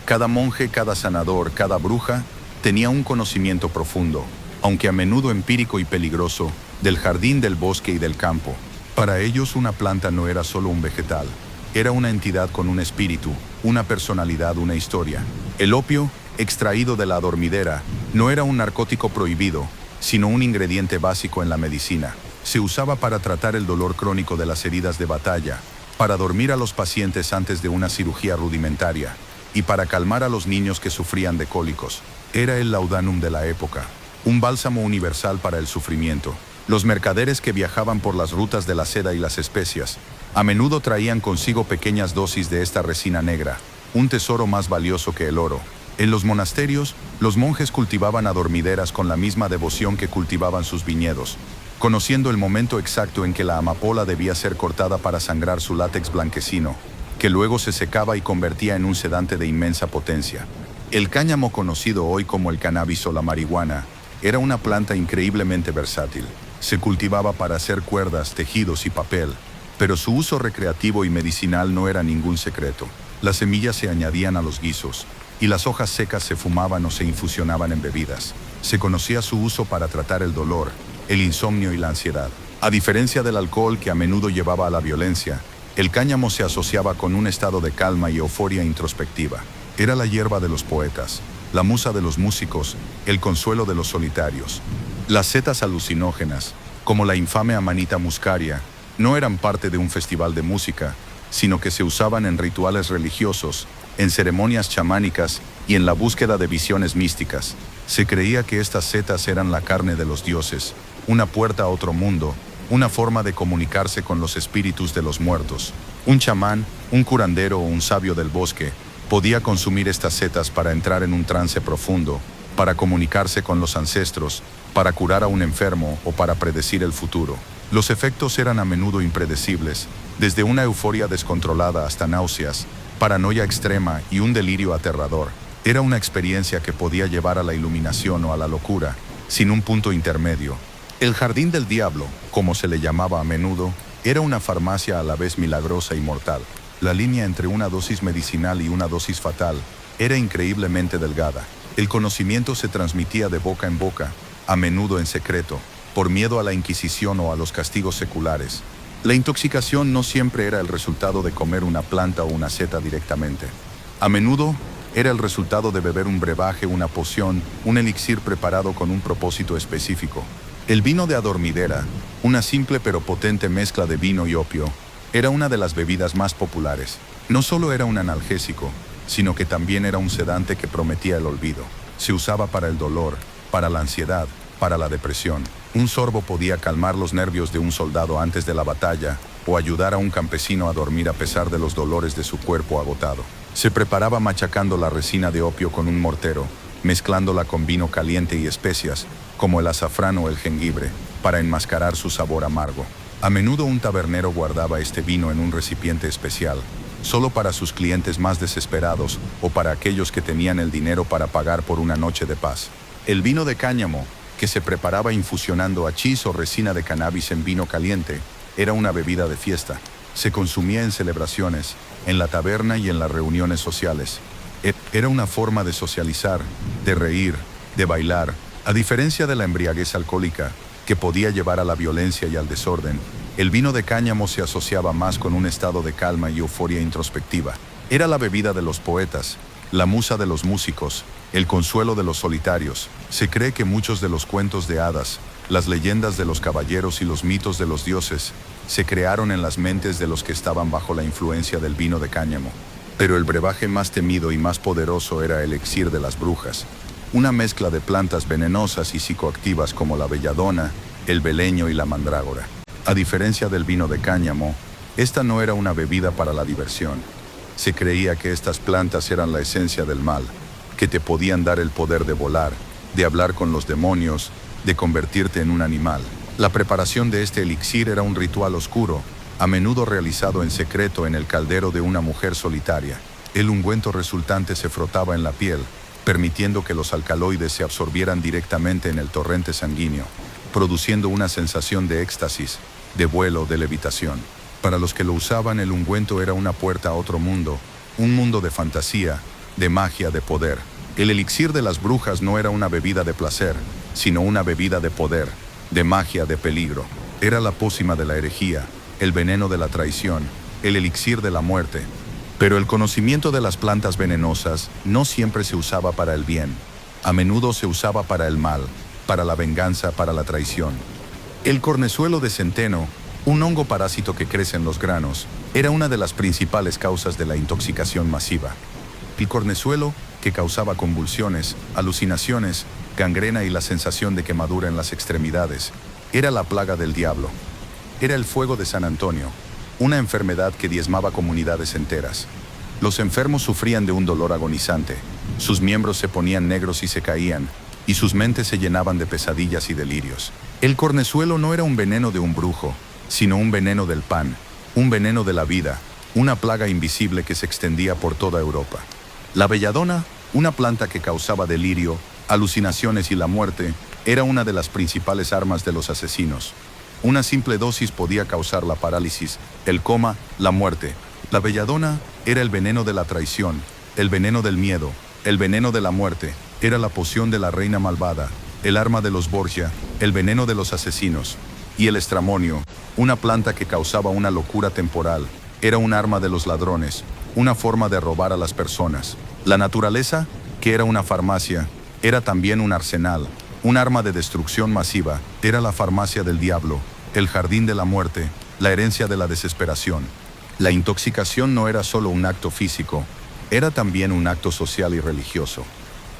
Cada monje, cada sanador, cada bruja tenía un conocimiento profundo, aunque a menudo empírico y peligroso, del jardín, del bosque y del campo. Para ellos una planta no era solo un vegetal, era una entidad con un espíritu, una personalidad, una historia. El opio, extraído de la adormidera, no era un narcótico prohibido, sino un ingrediente básico en la medicina. Se usaba para tratar el dolor crónico de las heridas de batalla, para dormir a los pacientes antes de una cirugía rudimentaria, y para calmar a los niños que sufrían de cólicos. Era el laudanum de la época, un bálsamo universal para el sufrimiento. Los mercaderes que viajaban por las rutas de la seda y las especias, a menudo traían consigo pequeñas dosis de esta resina negra, un tesoro más valioso que el oro. En los monasterios, los monjes cultivaban adormideras con la misma devoción que cultivaban sus viñedos, conociendo el momento exacto en que la amapola debía ser cortada para sangrar su látex blanquecino, que luego se secaba y convertía en un sedante de inmensa potencia. El cáñamo, conocido hoy como el cannabis o la marihuana, era una planta increíblemente versátil. Se cultivaba para hacer cuerdas, tejidos y papel, pero su uso recreativo y medicinal no era ningún secreto. Las semillas se añadían a los guisos, y las hojas secas se fumaban o se infusionaban en bebidas. Se conocía su uso para tratar el dolor, el insomnio y la ansiedad. A diferencia del alcohol, que a menudo llevaba a la violencia, el cáñamo se asociaba con un estado de calma y euforia introspectiva. Era la hierba de los poetas, la musa de los músicos, el consuelo de los solitarios. Las setas alucinógenas, como la infame amanita muscaria, no eran parte de un festival de música, sino que se usaban en rituales religiosos, en ceremonias chamánicas y en la búsqueda de visiones místicas. Se creía que estas setas eran la carne de los dioses, una puerta a otro mundo, una forma de comunicarse con los espíritus de los muertos. Un chamán, un curandero o un sabio del bosque podía consumir estas setas para entrar en un trance profundo, para comunicarse con los ancestros, para curar a un enfermo o para predecir el futuro. Los efectos eran a menudo impredecibles, desde una euforia descontrolada hasta náuseas, paranoia extrema y un delirio aterrador. Era una experiencia que podía llevar a la iluminación o a la locura, sin un punto intermedio. El jardín del diablo, como se le llamaba a menudo, era una farmacia a la vez milagrosa y mortal. La línea entre una dosis medicinal y una dosis fatal era increíblemente delgada. El conocimiento se transmitía de boca en boca, a menudo en secreto, por miedo a la Inquisición o a los castigos seculares. La intoxicación no siempre era el resultado de comer una planta o una seta directamente. A menudo era el resultado de beber un brebaje, una poción, un elixir preparado con un propósito específico. El vino de adormidera, una simple pero potente mezcla de vino y opio, era una de las bebidas más populares. No solo era un analgésico, sino que también era un sedante que prometía el olvido. Se usaba para el dolor, para la ansiedad, para la depresión. Un sorbo podía calmar los nervios de un soldado antes de la batalla, o ayudar a un campesino a dormir a pesar de los dolores de su cuerpo agotado. Se preparaba machacando la resina de opio con un mortero, mezclándola con vino caliente y especias, como el azafrán o el jengibre, para enmascarar su sabor amargo. A menudo un tabernero guardaba este vino en un recipiente especial, solo para sus clientes más desesperados o para aquellos que tenían el dinero para pagar por una noche de paz. El vino de cáñamo, que se preparaba infusionando hachís o resina de cannabis en vino caliente, era una bebida de fiesta. Se consumía en celebraciones, en la taberna y en las reuniones sociales. Era una forma de socializar, de reír, de bailar, a diferencia de la embriaguez alcohólica, que podía llevar a la violencia y al desorden. El vino de cáñamo se asociaba más con un estado de calma y euforia introspectiva. Era la bebida de los poetas, la musa de los músicos, el consuelo de los solitarios. Se cree que muchos de los cuentos de hadas, las leyendas de los caballeros y los mitos de los dioses, se crearon en las mentes de los que estaban bajo la influencia del vino de cáñamo. Pero el brebaje más temido y más poderoso era el elixir de las brujas, una mezcla de plantas venenosas y psicoactivas como la belladona, el beleño y la mandrágora. A diferencia del vino de cáñamo, esta no era una bebida para la diversión. Se creía que estas plantas eran la esencia del mal, que te podían dar el poder de volar, de hablar con los demonios, de convertirte en un animal. La preparación de este elixir era un ritual oscuro, a menudo realizado en secreto en el caldero de una mujer solitaria. El ungüento resultante se frotaba en la piel, permitiendo que los alcaloides se absorbieran directamente en el torrente sanguíneo, produciendo una sensación de éxtasis, de vuelo, de levitación. Para los que lo usaban, el ungüento era una puerta a otro mundo, un mundo de fantasía, de magia, de poder. El elixir de las brujas no era una bebida de placer, sino una bebida de poder, de magia, de peligro. Era la pócima de la herejía, el veneno de la traición, el elixir de la muerte. Pero el conocimiento de las plantas venenosas no siempre se usaba para el bien. A menudo se usaba para el mal, para la venganza, para la traición. El cornezuelo de centeno, un hongo parásito que crece en los granos, era una de las principales causas de la intoxicación masiva. El cornezuelo, que causaba convulsiones, alucinaciones, gangrena y la sensación de quemadura en las extremidades, era la plaga del diablo. Era el fuego de San Antonio, una enfermedad que diezmaba comunidades enteras. Los enfermos sufrían de un dolor agonizante, sus miembros se ponían negros y se caían, y sus mentes se llenaban de pesadillas y delirios. El cornezuelo no era un veneno de un brujo, sino un veneno del pan, un veneno de la vida, una plaga invisible que se extendía por toda Europa. La belladona, una planta que causaba delirio, alucinaciones y la muerte, era una de las principales armas de los asesinos. Una simple dosis podía causar la parálisis, el coma, la muerte. La belladona era el veneno de la traición, el veneno del miedo, el veneno de la muerte. Era la poción de la reina malvada, el arma de los Borgia, el veneno de los asesinos. Y el estramonio, una planta que causaba una locura temporal, era un arma de los ladrones, una forma de robar a las personas. La naturaleza, que era una farmacia, era también un arsenal, un arma de destrucción masiva. Era la farmacia del diablo, el jardín de la muerte, la herencia de la desesperación. La intoxicación no era solo un acto físico, era también un acto social y religioso.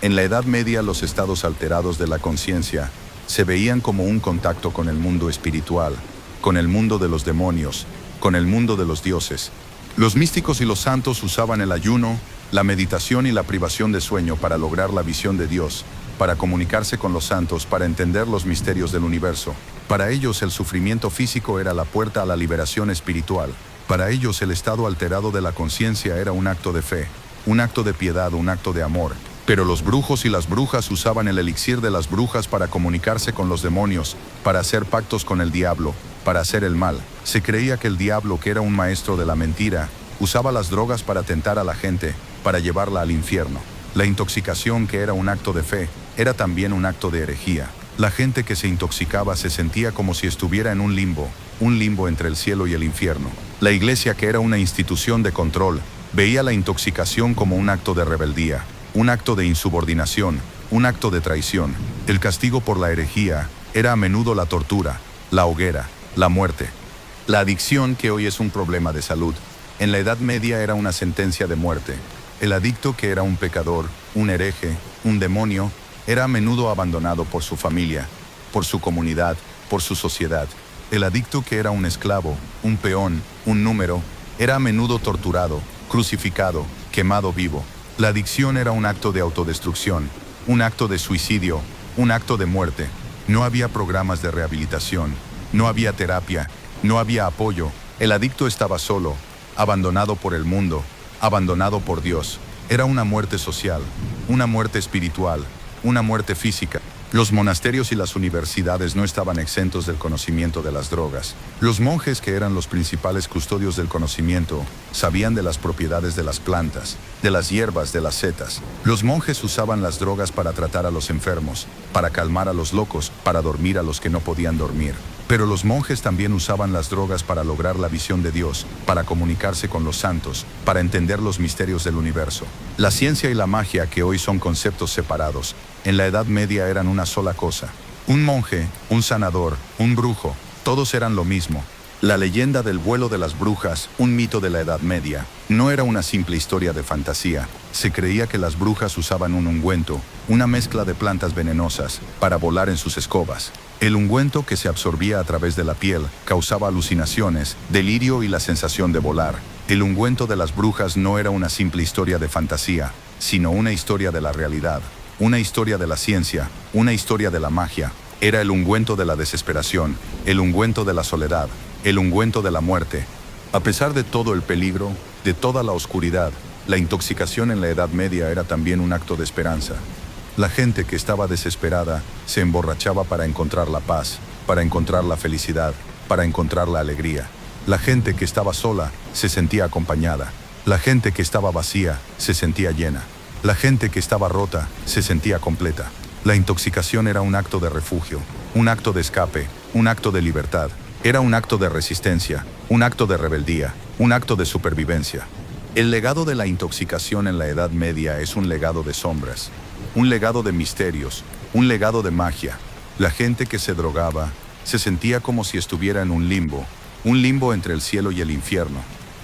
En la Edad Media, los estados alterados de la conciencia se veían como un contacto con el mundo espiritual, con el mundo de los demonios, con el mundo de los dioses. Los místicos y los santos usaban el ayuno, la meditación y la privación de sueño para lograr la visión de Dios, para comunicarse con los santos, para entender los misterios del universo. Para ellos el sufrimiento físico era la puerta a la liberación espiritual. Para ellos el estado alterado de la conciencia era un acto de fe, un acto de piedad, un acto de amor. Pero los brujos y las brujas usaban el elixir de las brujas para comunicarse con los demonios, para hacer pactos con el diablo, para hacer el mal. Se creía que el diablo, que era un maestro de la mentira, usaba las drogas para tentar a la gente, para llevarla al infierno. La intoxicación, que era un acto de fe, era también un acto de herejía. La gente que se intoxicaba se sentía como si estuviera en un limbo entre el cielo y el infierno. La iglesia, que era una institución de control, veía la intoxicación como un acto de rebeldía, un acto de insubordinación, un acto de traición. El castigo por la herejía era a menudo la tortura, la hoguera, la muerte. La adicción, que hoy es un problema de salud, en la Edad Media era una sentencia de muerte. El adicto, que era un pecador, un hereje, un demonio, era a menudo abandonado por su familia, por su comunidad, por su sociedad. El adicto, que era un esclavo, un peón, un número, era a menudo torturado, crucificado, quemado vivo. La adicción era un acto de autodestrucción, un acto de suicidio, un acto de muerte. No había programas de rehabilitación, no había terapia, no había apoyo. El adicto estaba solo, abandonado por el mundo, abandonado por Dios. Era una muerte social, una muerte espiritual, una muerte física. Los monasterios y las universidades no estaban exentos del conocimiento de las drogas. Los monjes, que eran los principales custodios del conocimiento, sabían de las propiedades de las plantas, de las hierbas, de las setas. Los monjes usaban las drogas para tratar a los enfermos, para calmar a los locos, para dormir a los que no podían dormir. Pero los monjes también usaban las drogas para lograr la visión de Dios, para comunicarse con los santos, para entender los misterios del universo. La ciencia y la magia, que hoy son conceptos separados, en la Edad Media eran una sola cosa. Un monje, un sanador, un brujo, todos eran lo mismo. La leyenda del vuelo de las brujas, un mito de la Edad Media, no era una simple historia de fantasía. Se creía que las brujas usaban un ungüento, una mezcla de plantas venenosas, para volar en sus escobas. El ungüento, que se absorbía a través de la piel, causaba alucinaciones, delirio y la sensación de volar. El ungüento de las brujas no era una simple historia de fantasía, sino una historia de la realidad, una historia de la ciencia, una historia de la magia. Era el ungüento de la desesperación, el ungüento de la soledad, el ungüento de la muerte. A pesar de todo el peligro, de toda la oscuridad, la intoxicación en la Edad Media era también un acto de esperanza. La gente que estaba desesperada se emborrachaba para encontrar la paz, para encontrar la felicidad, para encontrar la alegría. La gente que estaba sola se sentía acompañada. La gente que estaba vacía se sentía llena. La gente que estaba rota se sentía completa. La intoxicación era un acto de refugio, un acto de escape, un acto de libertad. Era un acto de resistencia, un acto de rebeldía, un acto de supervivencia. El legado de la intoxicación en la Edad Media es un legado de sombras, un legado de misterios, un legado de magia. La gente que se drogaba se sentía como si estuviera en un limbo entre el cielo y el infierno.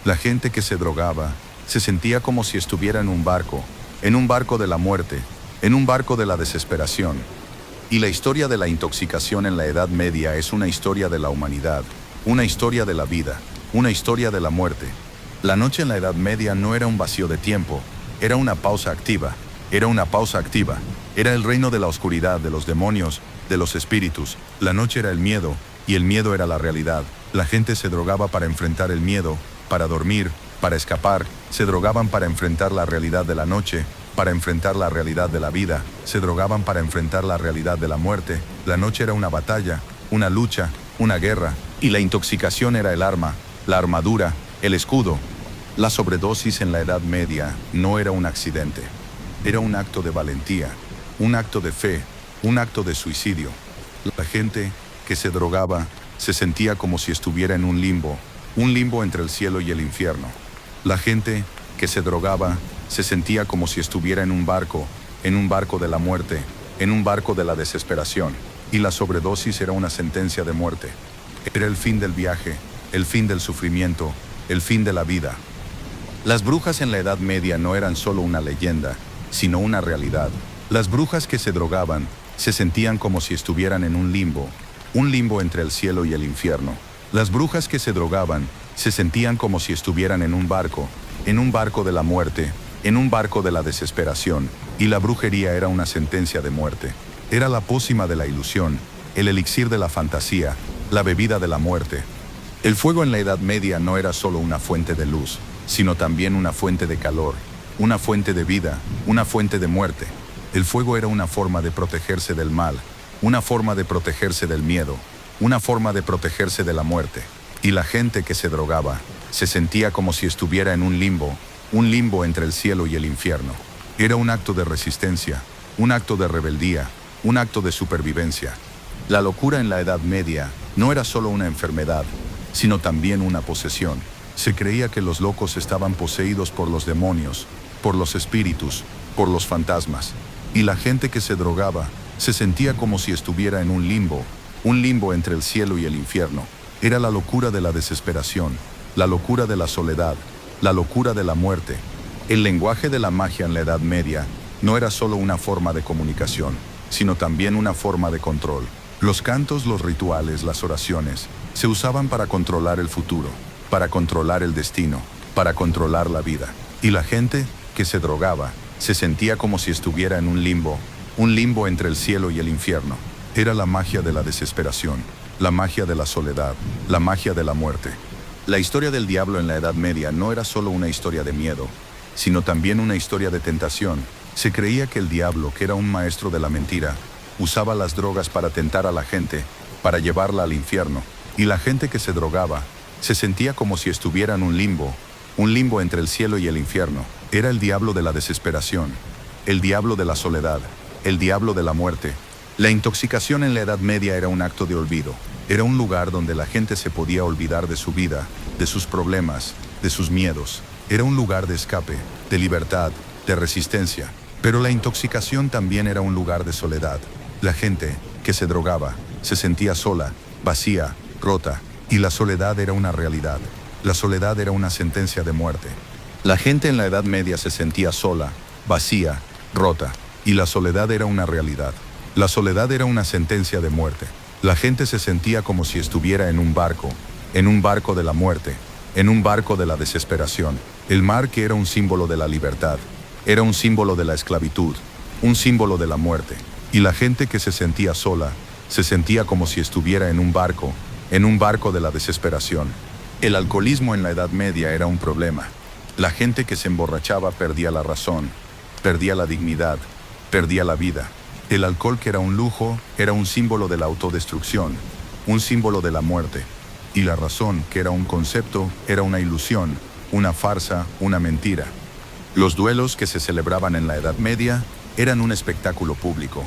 La gente que se drogaba se sentía como si estuviera en un barco de la muerte, en un barco de la desesperación. Y la historia de la intoxicación en la Edad Media es una historia de la humanidad, una historia de la vida, una historia de la muerte. La noche en la Edad Media no era un vacío de tiempo, era una pausa activa. Era una pausa activa. Era el reino de la oscuridad, de los demonios, de los espíritus. La noche era el miedo, y el miedo era la realidad. La gente se drogaba para enfrentar el miedo, para dormir, para escapar. Se drogaban para enfrentar la realidad de la noche, para enfrentar la realidad de la vida. Se drogaban para enfrentar la realidad de la muerte. La noche era una batalla, una lucha, una guerra. Y la intoxicación era el arma, la armadura, el escudo. La sobredosis en la Edad Media no era un accidente. Era un acto de valentía, un acto de fe, un acto de suicidio. La gente que se drogaba se sentía como si estuviera en un limbo entre el cielo y el infierno. La gente que se drogaba se sentía como si estuviera en un barco de la muerte, en un barco de la desesperación. Y la sobredosis era una sentencia de muerte. Era el fin del viaje, el fin del sufrimiento, el fin de la vida. Las brujas en la Edad Media no eran solo una leyenda, sino una realidad. Las brujas que se drogaban se sentían como si estuvieran en un limbo entre el cielo y el infierno. Las brujas que se drogaban se sentían como si estuvieran en un barco de la muerte, en un barco de la desesperación, y la brujería era una sentencia de muerte. Era la pócima de la ilusión, el elixir de la fantasía, la bebida de la muerte. El fuego en la Edad Media no era solo una fuente de luz, sino también una fuente de calor, una fuente de vida, una fuente de muerte. El fuego era una forma de protegerse del mal, una forma de protegerse del miedo, una forma de protegerse de la muerte. Y la gente que se drogaba se sentía como si estuviera en un limbo entre el cielo y el infierno. Era un acto de resistencia, un acto de rebeldía, un acto de supervivencia. La locura en la Edad Media no era solo una enfermedad, sino también una posesión. Se creía que los locos estaban poseídos por los demonios, por los espíritus, por los fantasmas. Y la gente que se drogaba se sentía como si estuviera en un limbo entre el cielo y el infierno. Era la locura de la desesperación, la locura de la soledad, la locura de la muerte. El lenguaje de la magia en la Edad Media no era solo una forma de comunicación, sino también una forma de control. Los cantos, los rituales, las oraciones, se usaban para controlar el futuro, para controlar el destino, para controlar la vida. Y la gente que se drogaba se sentía como si estuviera en un limbo entre el cielo y el infierno. Era la magia de la desesperación, la magia de la soledad, la magia de la muerte. La historia del diablo en la Edad Media no era solo una historia de miedo, sino también una historia de tentación. Se creía que el diablo, que era un maestro de la mentira, usaba las drogas para tentar a la gente, para llevarla al infierno. Y la gente que se drogaba se sentía como si estuviera en un limbo entre el cielo y el infierno. Era el diablo de la desesperación, el diablo de la soledad, el diablo de la muerte. La intoxicación en la Edad Media era un acto de olvido. Era un lugar donde la gente se podía olvidar de su vida, de sus problemas, de sus miedos. Era un lugar de escape, de libertad, de resistencia. Pero la intoxicación también era un lugar de soledad. La gente que se drogaba se sentía sola, vacía, rota, y la soledad era una realidad. La soledad era una sentencia de muerte. La gente en la Edad Media se sentía sola, vacía, rota, y la soledad era una realidad. La soledad era una sentencia de muerte. La gente se sentía como si estuviera en un barco de la muerte, en un barco de la desesperación. El mar, que era un símbolo de la libertad, era un símbolo de la esclavitud, un símbolo de la muerte. Y la gente que se sentía sola, se sentía como si estuviera en un barco de la desesperación. El alcoholismo en la Edad Media era un problema. La gente que se emborrachaba perdía la razón, perdía la dignidad, perdía la vida. El alcohol, que era un lujo, era un símbolo de la autodestrucción, un símbolo de la muerte. Y la razón, que era un concepto, era una ilusión, una farsa, una mentira. Los duelos que se celebraban en la Edad Media eran un espectáculo público.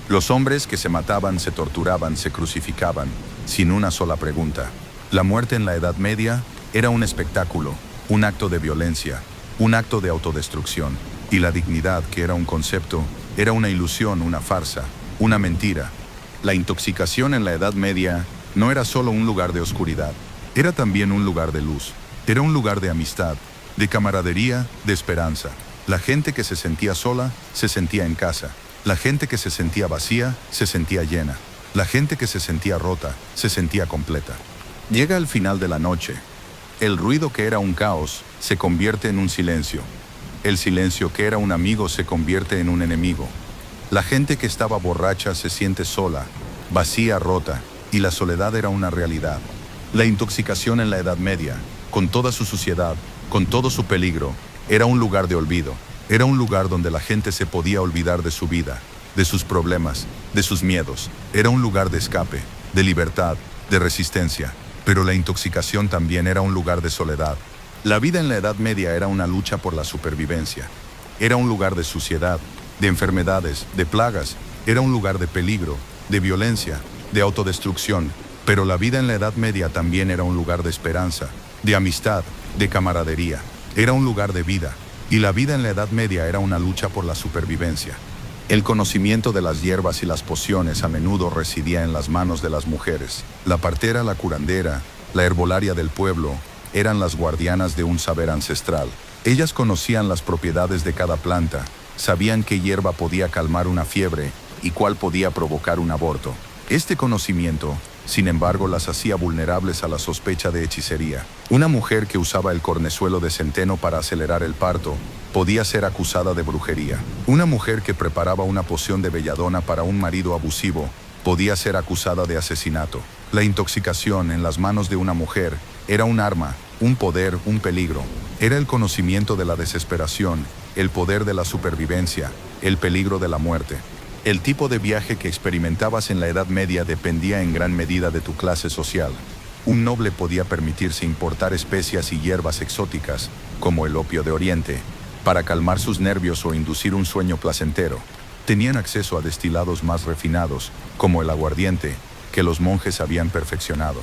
Los hombres que se mataban, se torturaban, se crucificaban, sin una sola pregunta. La muerte en la Edad Media era un espectáculo, un acto de violencia, un acto de autodestrucción. Y la dignidad, que era un concepto, era una ilusión, una farsa, una mentira. La intoxicación en la Edad Media no era solo un lugar de oscuridad, era también un lugar de luz. Era un lugar de amistad, de camaradería, de esperanza. La gente que se sentía sola, se sentía en casa. La gente que se sentía vacía, se sentía llena. La gente que se sentía rota, se sentía completa. Llega el final de la noche. El ruido, que era un caos, se convierte en un silencio. El silencio, que era un amigo, se convierte en un enemigo. La gente que estaba borracha se siente sola, vacía, rota, y la soledad era una realidad. La intoxicación en la Edad Media, con toda su suciedad, con todo su peligro, era un lugar de olvido. Era un lugar donde la gente se podía olvidar de su vida, de sus problemas, de sus miedos. Era un lugar de escape, de libertad, de resistencia. Pero la intoxicación también era un lugar de soledad. La vida en la Edad Media era una lucha por la supervivencia. Era un lugar de suciedad, de enfermedades, de plagas. Era un lugar de peligro, de violencia, de autodestrucción. Pero la vida en la Edad Media también era un lugar de esperanza, de amistad, de camaradería. Era un lugar de vida. Y la vida en la Edad Media era una lucha por la supervivencia. El conocimiento de las hierbas y las pociones a menudo residía en las manos de las mujeres. La partera, la curandera, la herbolaria del pueblo, eran las guardianas de un saber ancestral. Ellas conocían las propiedades de cada planta, sabían qué hierba podía calmar una fiebre y cuál podía provocar un aborto. Este conocimiento, sin embargo, las hacía vulnerables a la sospecha de hechicería. Una mujer que usaba el cornezuelo de centeno para acelerar el parto podía ser acusada de brujería. Una mujer que preparaba una poción de belladona para un marido abusivo podía ser acusada de asesinato. La intoxicación en las manos de una mujer era un arma, un poder, un peligro. Era el conocimiento de la desesperación, el poder de la supervivencia, el peligro de la muerte. El tipo de viaje que experimentabas en la Edad Media dependía en gran medida de tu clase social. Un noble podía permitirse importar especias y hierbas exóticas, como el opio de Oriente, para calmar sus nervios o inducir un sueño placentero. Tenían acceso a destilados más refinados, como el aguardiente, que los monjes habían perfeccionado.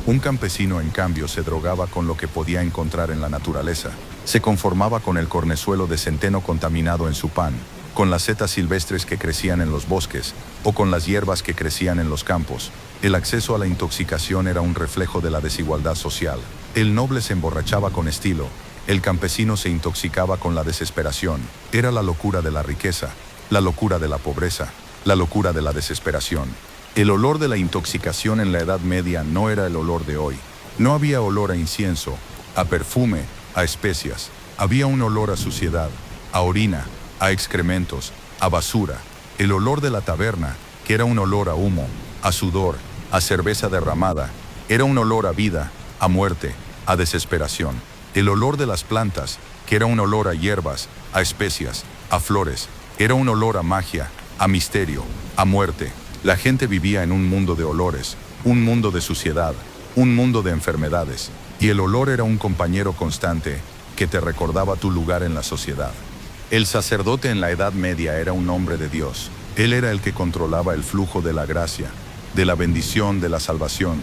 Un campesino, en cambio, se drogaba con lo que podía encontrar en la naturaleza. Se conformaba con el cornezuelo de centeno contaminado en su pan, con las setas silvestres que crecían en los bosques, o con las hierbas que crecían en los campos. El acceso a la intoxicación era un reflejo de la desigualdad social. El noble se emborrachaba con estilo, el campesino se intoxicaba con la desesperación. Era la locura de la riqueza, la locura de la pobreza, la locura de la desesperación. El olor de la intoxicación en la Edad Media no era el olor de hoy. No había olor a incienso, a perfume, a especias. Había un olor a suciedad, a orina, a excrementos, a basura. El olor de la taberna, que era un olor a humo, a sudor, a cerveza derramada, era un olor a vida, a muerte, a desesperación. El olor de las plantas, que era un olor a hierbas, a especias, a flores, era un olor a magia, a misterio, a muerte. La gente vivía en un mundo de olores, un mundo de suciedad, un mundo de enfermedades, y el olor era un compañero constante que te recordaba tu lugar en la sociedad. El sacerdote en la Edad Media era un hombre de Dios. Él era el que controlaba el flujo de la gracia, de la bendición, de la salvación.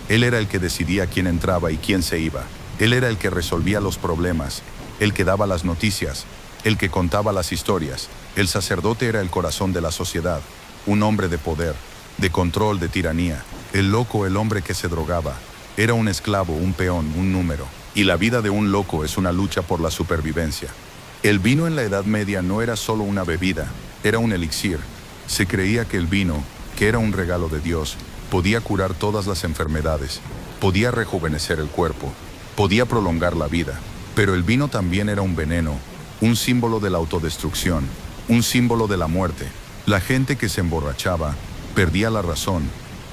Él era el que decidía quién entraba y quién se iba. Él era el que resolvía los problemas, el que daba las noticias, el que contaba las historias. El sacerdote era el corazón de la sociedad, un hombre de poder, de control, de tiranía. El loco, el hombre que se drogaba, era un esclavo, un peón, un número. Y la vida de un loco es una lucha por la supervivencia. El vino en la Edad Media no era solo una bebida, era un elixir. Se creía que el vino, que era un regalo de Dios, podía curar todas las enfermedades, podía rejuvenecer el cuerpo, podía prolongar la vida. Pero el vino también era un veneno, un símbolo de la autodestrucción, un símbolo de la muerte. La gente que se emborrachaba perdía la razón,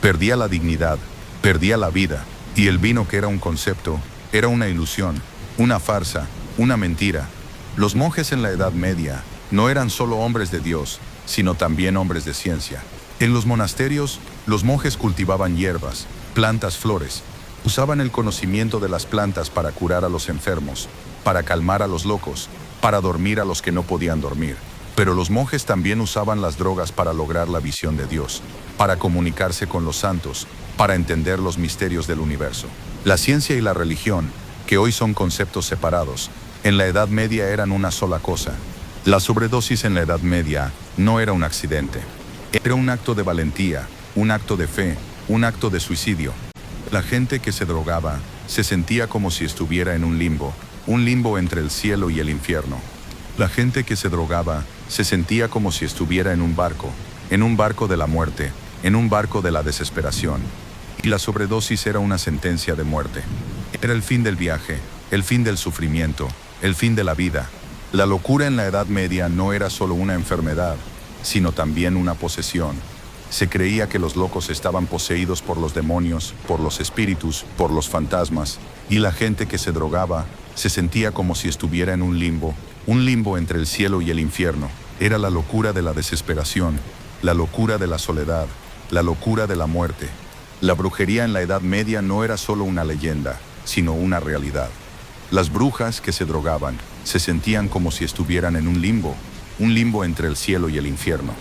perdía la dignidad, perdía la vida. Y el vino, que era un concepto, era una ilusión, una farsa, una mentira. Los monjes en la Edad Media no eran solo hombres de Dios, sino también hombres de ciencia. En los monasterios, los monjes cultivaban hierbas, plantas, flores. Usaban el conocimiento de las plantas para curar a los enfermos, para calmar a los locos, para dormir a los que no podían dormir. Pero los monjes también usaban las drogas para lograr la visión de Dios, para comunicarse con los santos, para entender los misterios del universo. La ciencia y la religión, que hoy son conceptos separados, en la Edad Media eran una sola cosa. La sobredosis en la Edad Media no era un accidente. Era un acto de valentía, un acto de fe, un acto de suicidio. La gente que se drogaba se sentía como si estuviera en un limbo entre el cielo y el infierno. La gente que se drogaba se sentía como si estuviera en un barco de la muerte, en un barco de la desesperación. Y la sobredosis era una sentencia de muerte. Era el fin del viaje, el fin del sufrimiento, el fin de la vida. La locura en la Edad Media no era solo una enfermedad, sino también una posesión. Se creía que los locos estaban poseídos por los demonios, por los espíritus, por los fantasmas, y la gente que se drogaba se sentía como si estuviera en un limbo entre el cielo y el infierno. Era la locura de la desesperación, la locura de la soledad, la locura de la muerte. La brujería en la Edad Media no era solo una leyenda, sino una realidad. Las brujas que se drogaban se sentían como si estuvieran en un limbo entre el cielo y el infierno.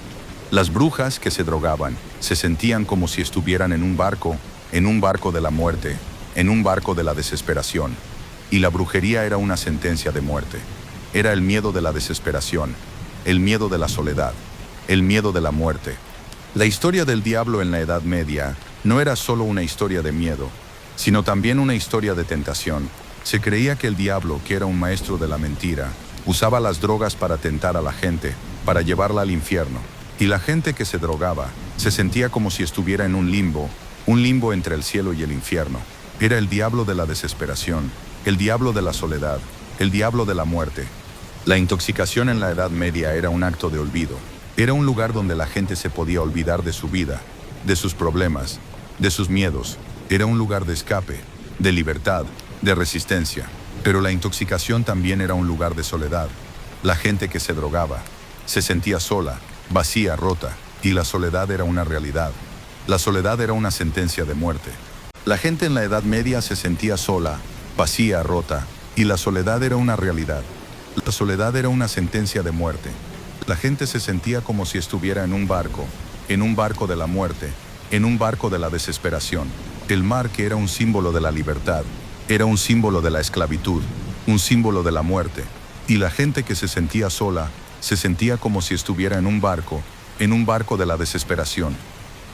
Las brujas que se drogaban se sentían como si estuvieran en un barco de la muerte, en un barco de la desesperación. Y la brujería era una sentencia de muerte. Era el miedo de la desesperación, el miedo de la soledad, el miedo de la muerte. La historia del diablo en la Edad Media no era solo una historia de miedo, sino también una historia de tentación. Se creía que el diablo, que era un maestro de la mentira, usaba las drogas para tentar a la gente, para llevarla al infierno. Y la gente que se drogaba se sentía como si estuviera en un limbo entre el cielo y el infierno. Era el diablo de la desesperación, el diablo de la soledad, el diablo de la muerte. La intoxicación en la Edad Media era un acto de olvido. Era un lugar donde la gente se podía olvidar de su vida, de sus problemas, de sus miedos. Era un lugar de escape, de libertad, de resistencia. Pero la intoxicación también era un lugar de soledad. La gente que se drogaba se sentía sola, vacía, rota, y la soledad era una realidad. La soledad era una sentencia de muerte. La gente en la Edad Media se sentía sola, vacía, rota, y la soledad era una realidad. La soledad era una sentencia de muerte. La gente se sentía como si estuviera en un barco de la muerte, en un barco de la desesperación. El mar, que era un símbolo de la libertad, era un símbolo de la esclavitud, un símbolo de la muerte. Y la gente que se sentía sola se sentía como si estuviera en un barco de la desesperación.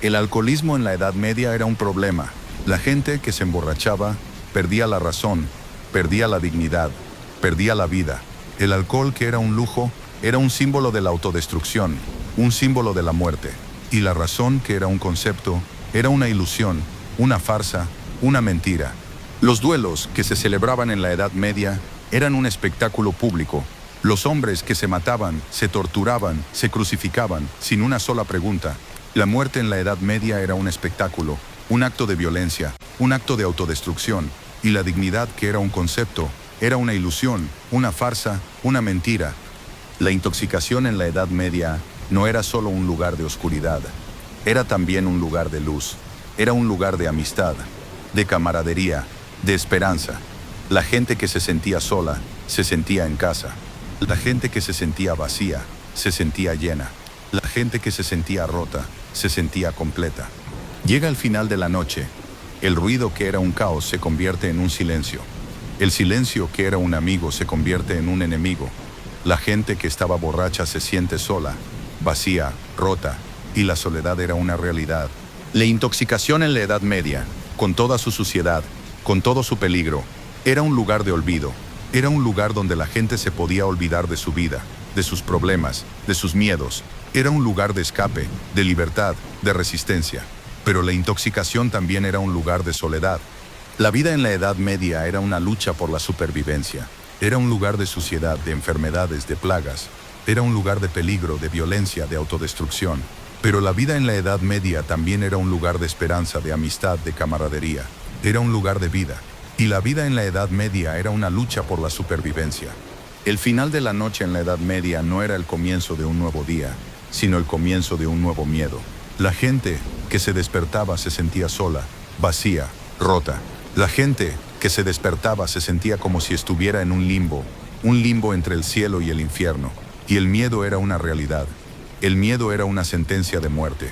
El alcoholismo en la Edad Media era un problema. La gente que se emborrachaba perdía la razón, perdía la dignidad, perdía la vida. El alcohol, que era un lujo, era un símbolo de la autodestrucción, un símbolo de la muerte. Y la razón que era un concepto, era una ilusión, una farsa, una mentira. Los duelos que se celebraban en la Edad Media eran un espectáculo público. Los hombres que se mataban, se torturaban, se crucificaban, sin una sola pregunta. La muerte en la Edad Media era un espectáculo, un acto de violencia, un acto de autodestrucción, y la dignidad que era un concepto, era una ilusión, una farsa, una mentira. La intoxicación en la Edad Media no era solo un lugar de oscuridad, era también un lugar de luz, era un lugar de amistad, de camaradería, de esperanza. La gente que se sentía sola, se sentía en casa. La gente que se sentía vacía, se sentía llena. La gente que se sentía rota, se sentía completa. Llega el final de la noche. El ruido que era un caos se convierte en un silencio. El silencio que era un amigo se convierte en un enemigo. La gente que estaba borracha se siente sola, vacía, rota, y la soledad era una realidad. La intoxicación en la Edad Media, con toda su suciedad, con todo su peligro, era un lugar de olvido. Era un lugar donde la gente se podía olvidar de su vida, de sus problemas, de sus miedos. Era un lugar de escape, de libertad, de resistencia. Pero la intoxicación también era un lugar de soledad. La vida en la Edad Media era una lucha por la supervivencia. Era un lugar de suciedad, de enfermedades, de plagas. Era un lugar de peligro, de violencia, de autodestrucción. Pero la vida en la Edad Media también era un lugar de esperanza, de amistad, de camaradería. Era un lugar de vida. Y la vida en la Edad Media era una lucha por la supervivencia. El final de la noche en la Edad Media no era el comienzo de un nuevo día, sino el comienzo de un nuevo miedo. La gente que se despertaba se sentía sola, vacía, rota. La gente que se despertaba se sentía como si estuviera en un limbo entre el cielo y el infierno. Y el miedo era una realidad. El miedo era una sentencia de muerte.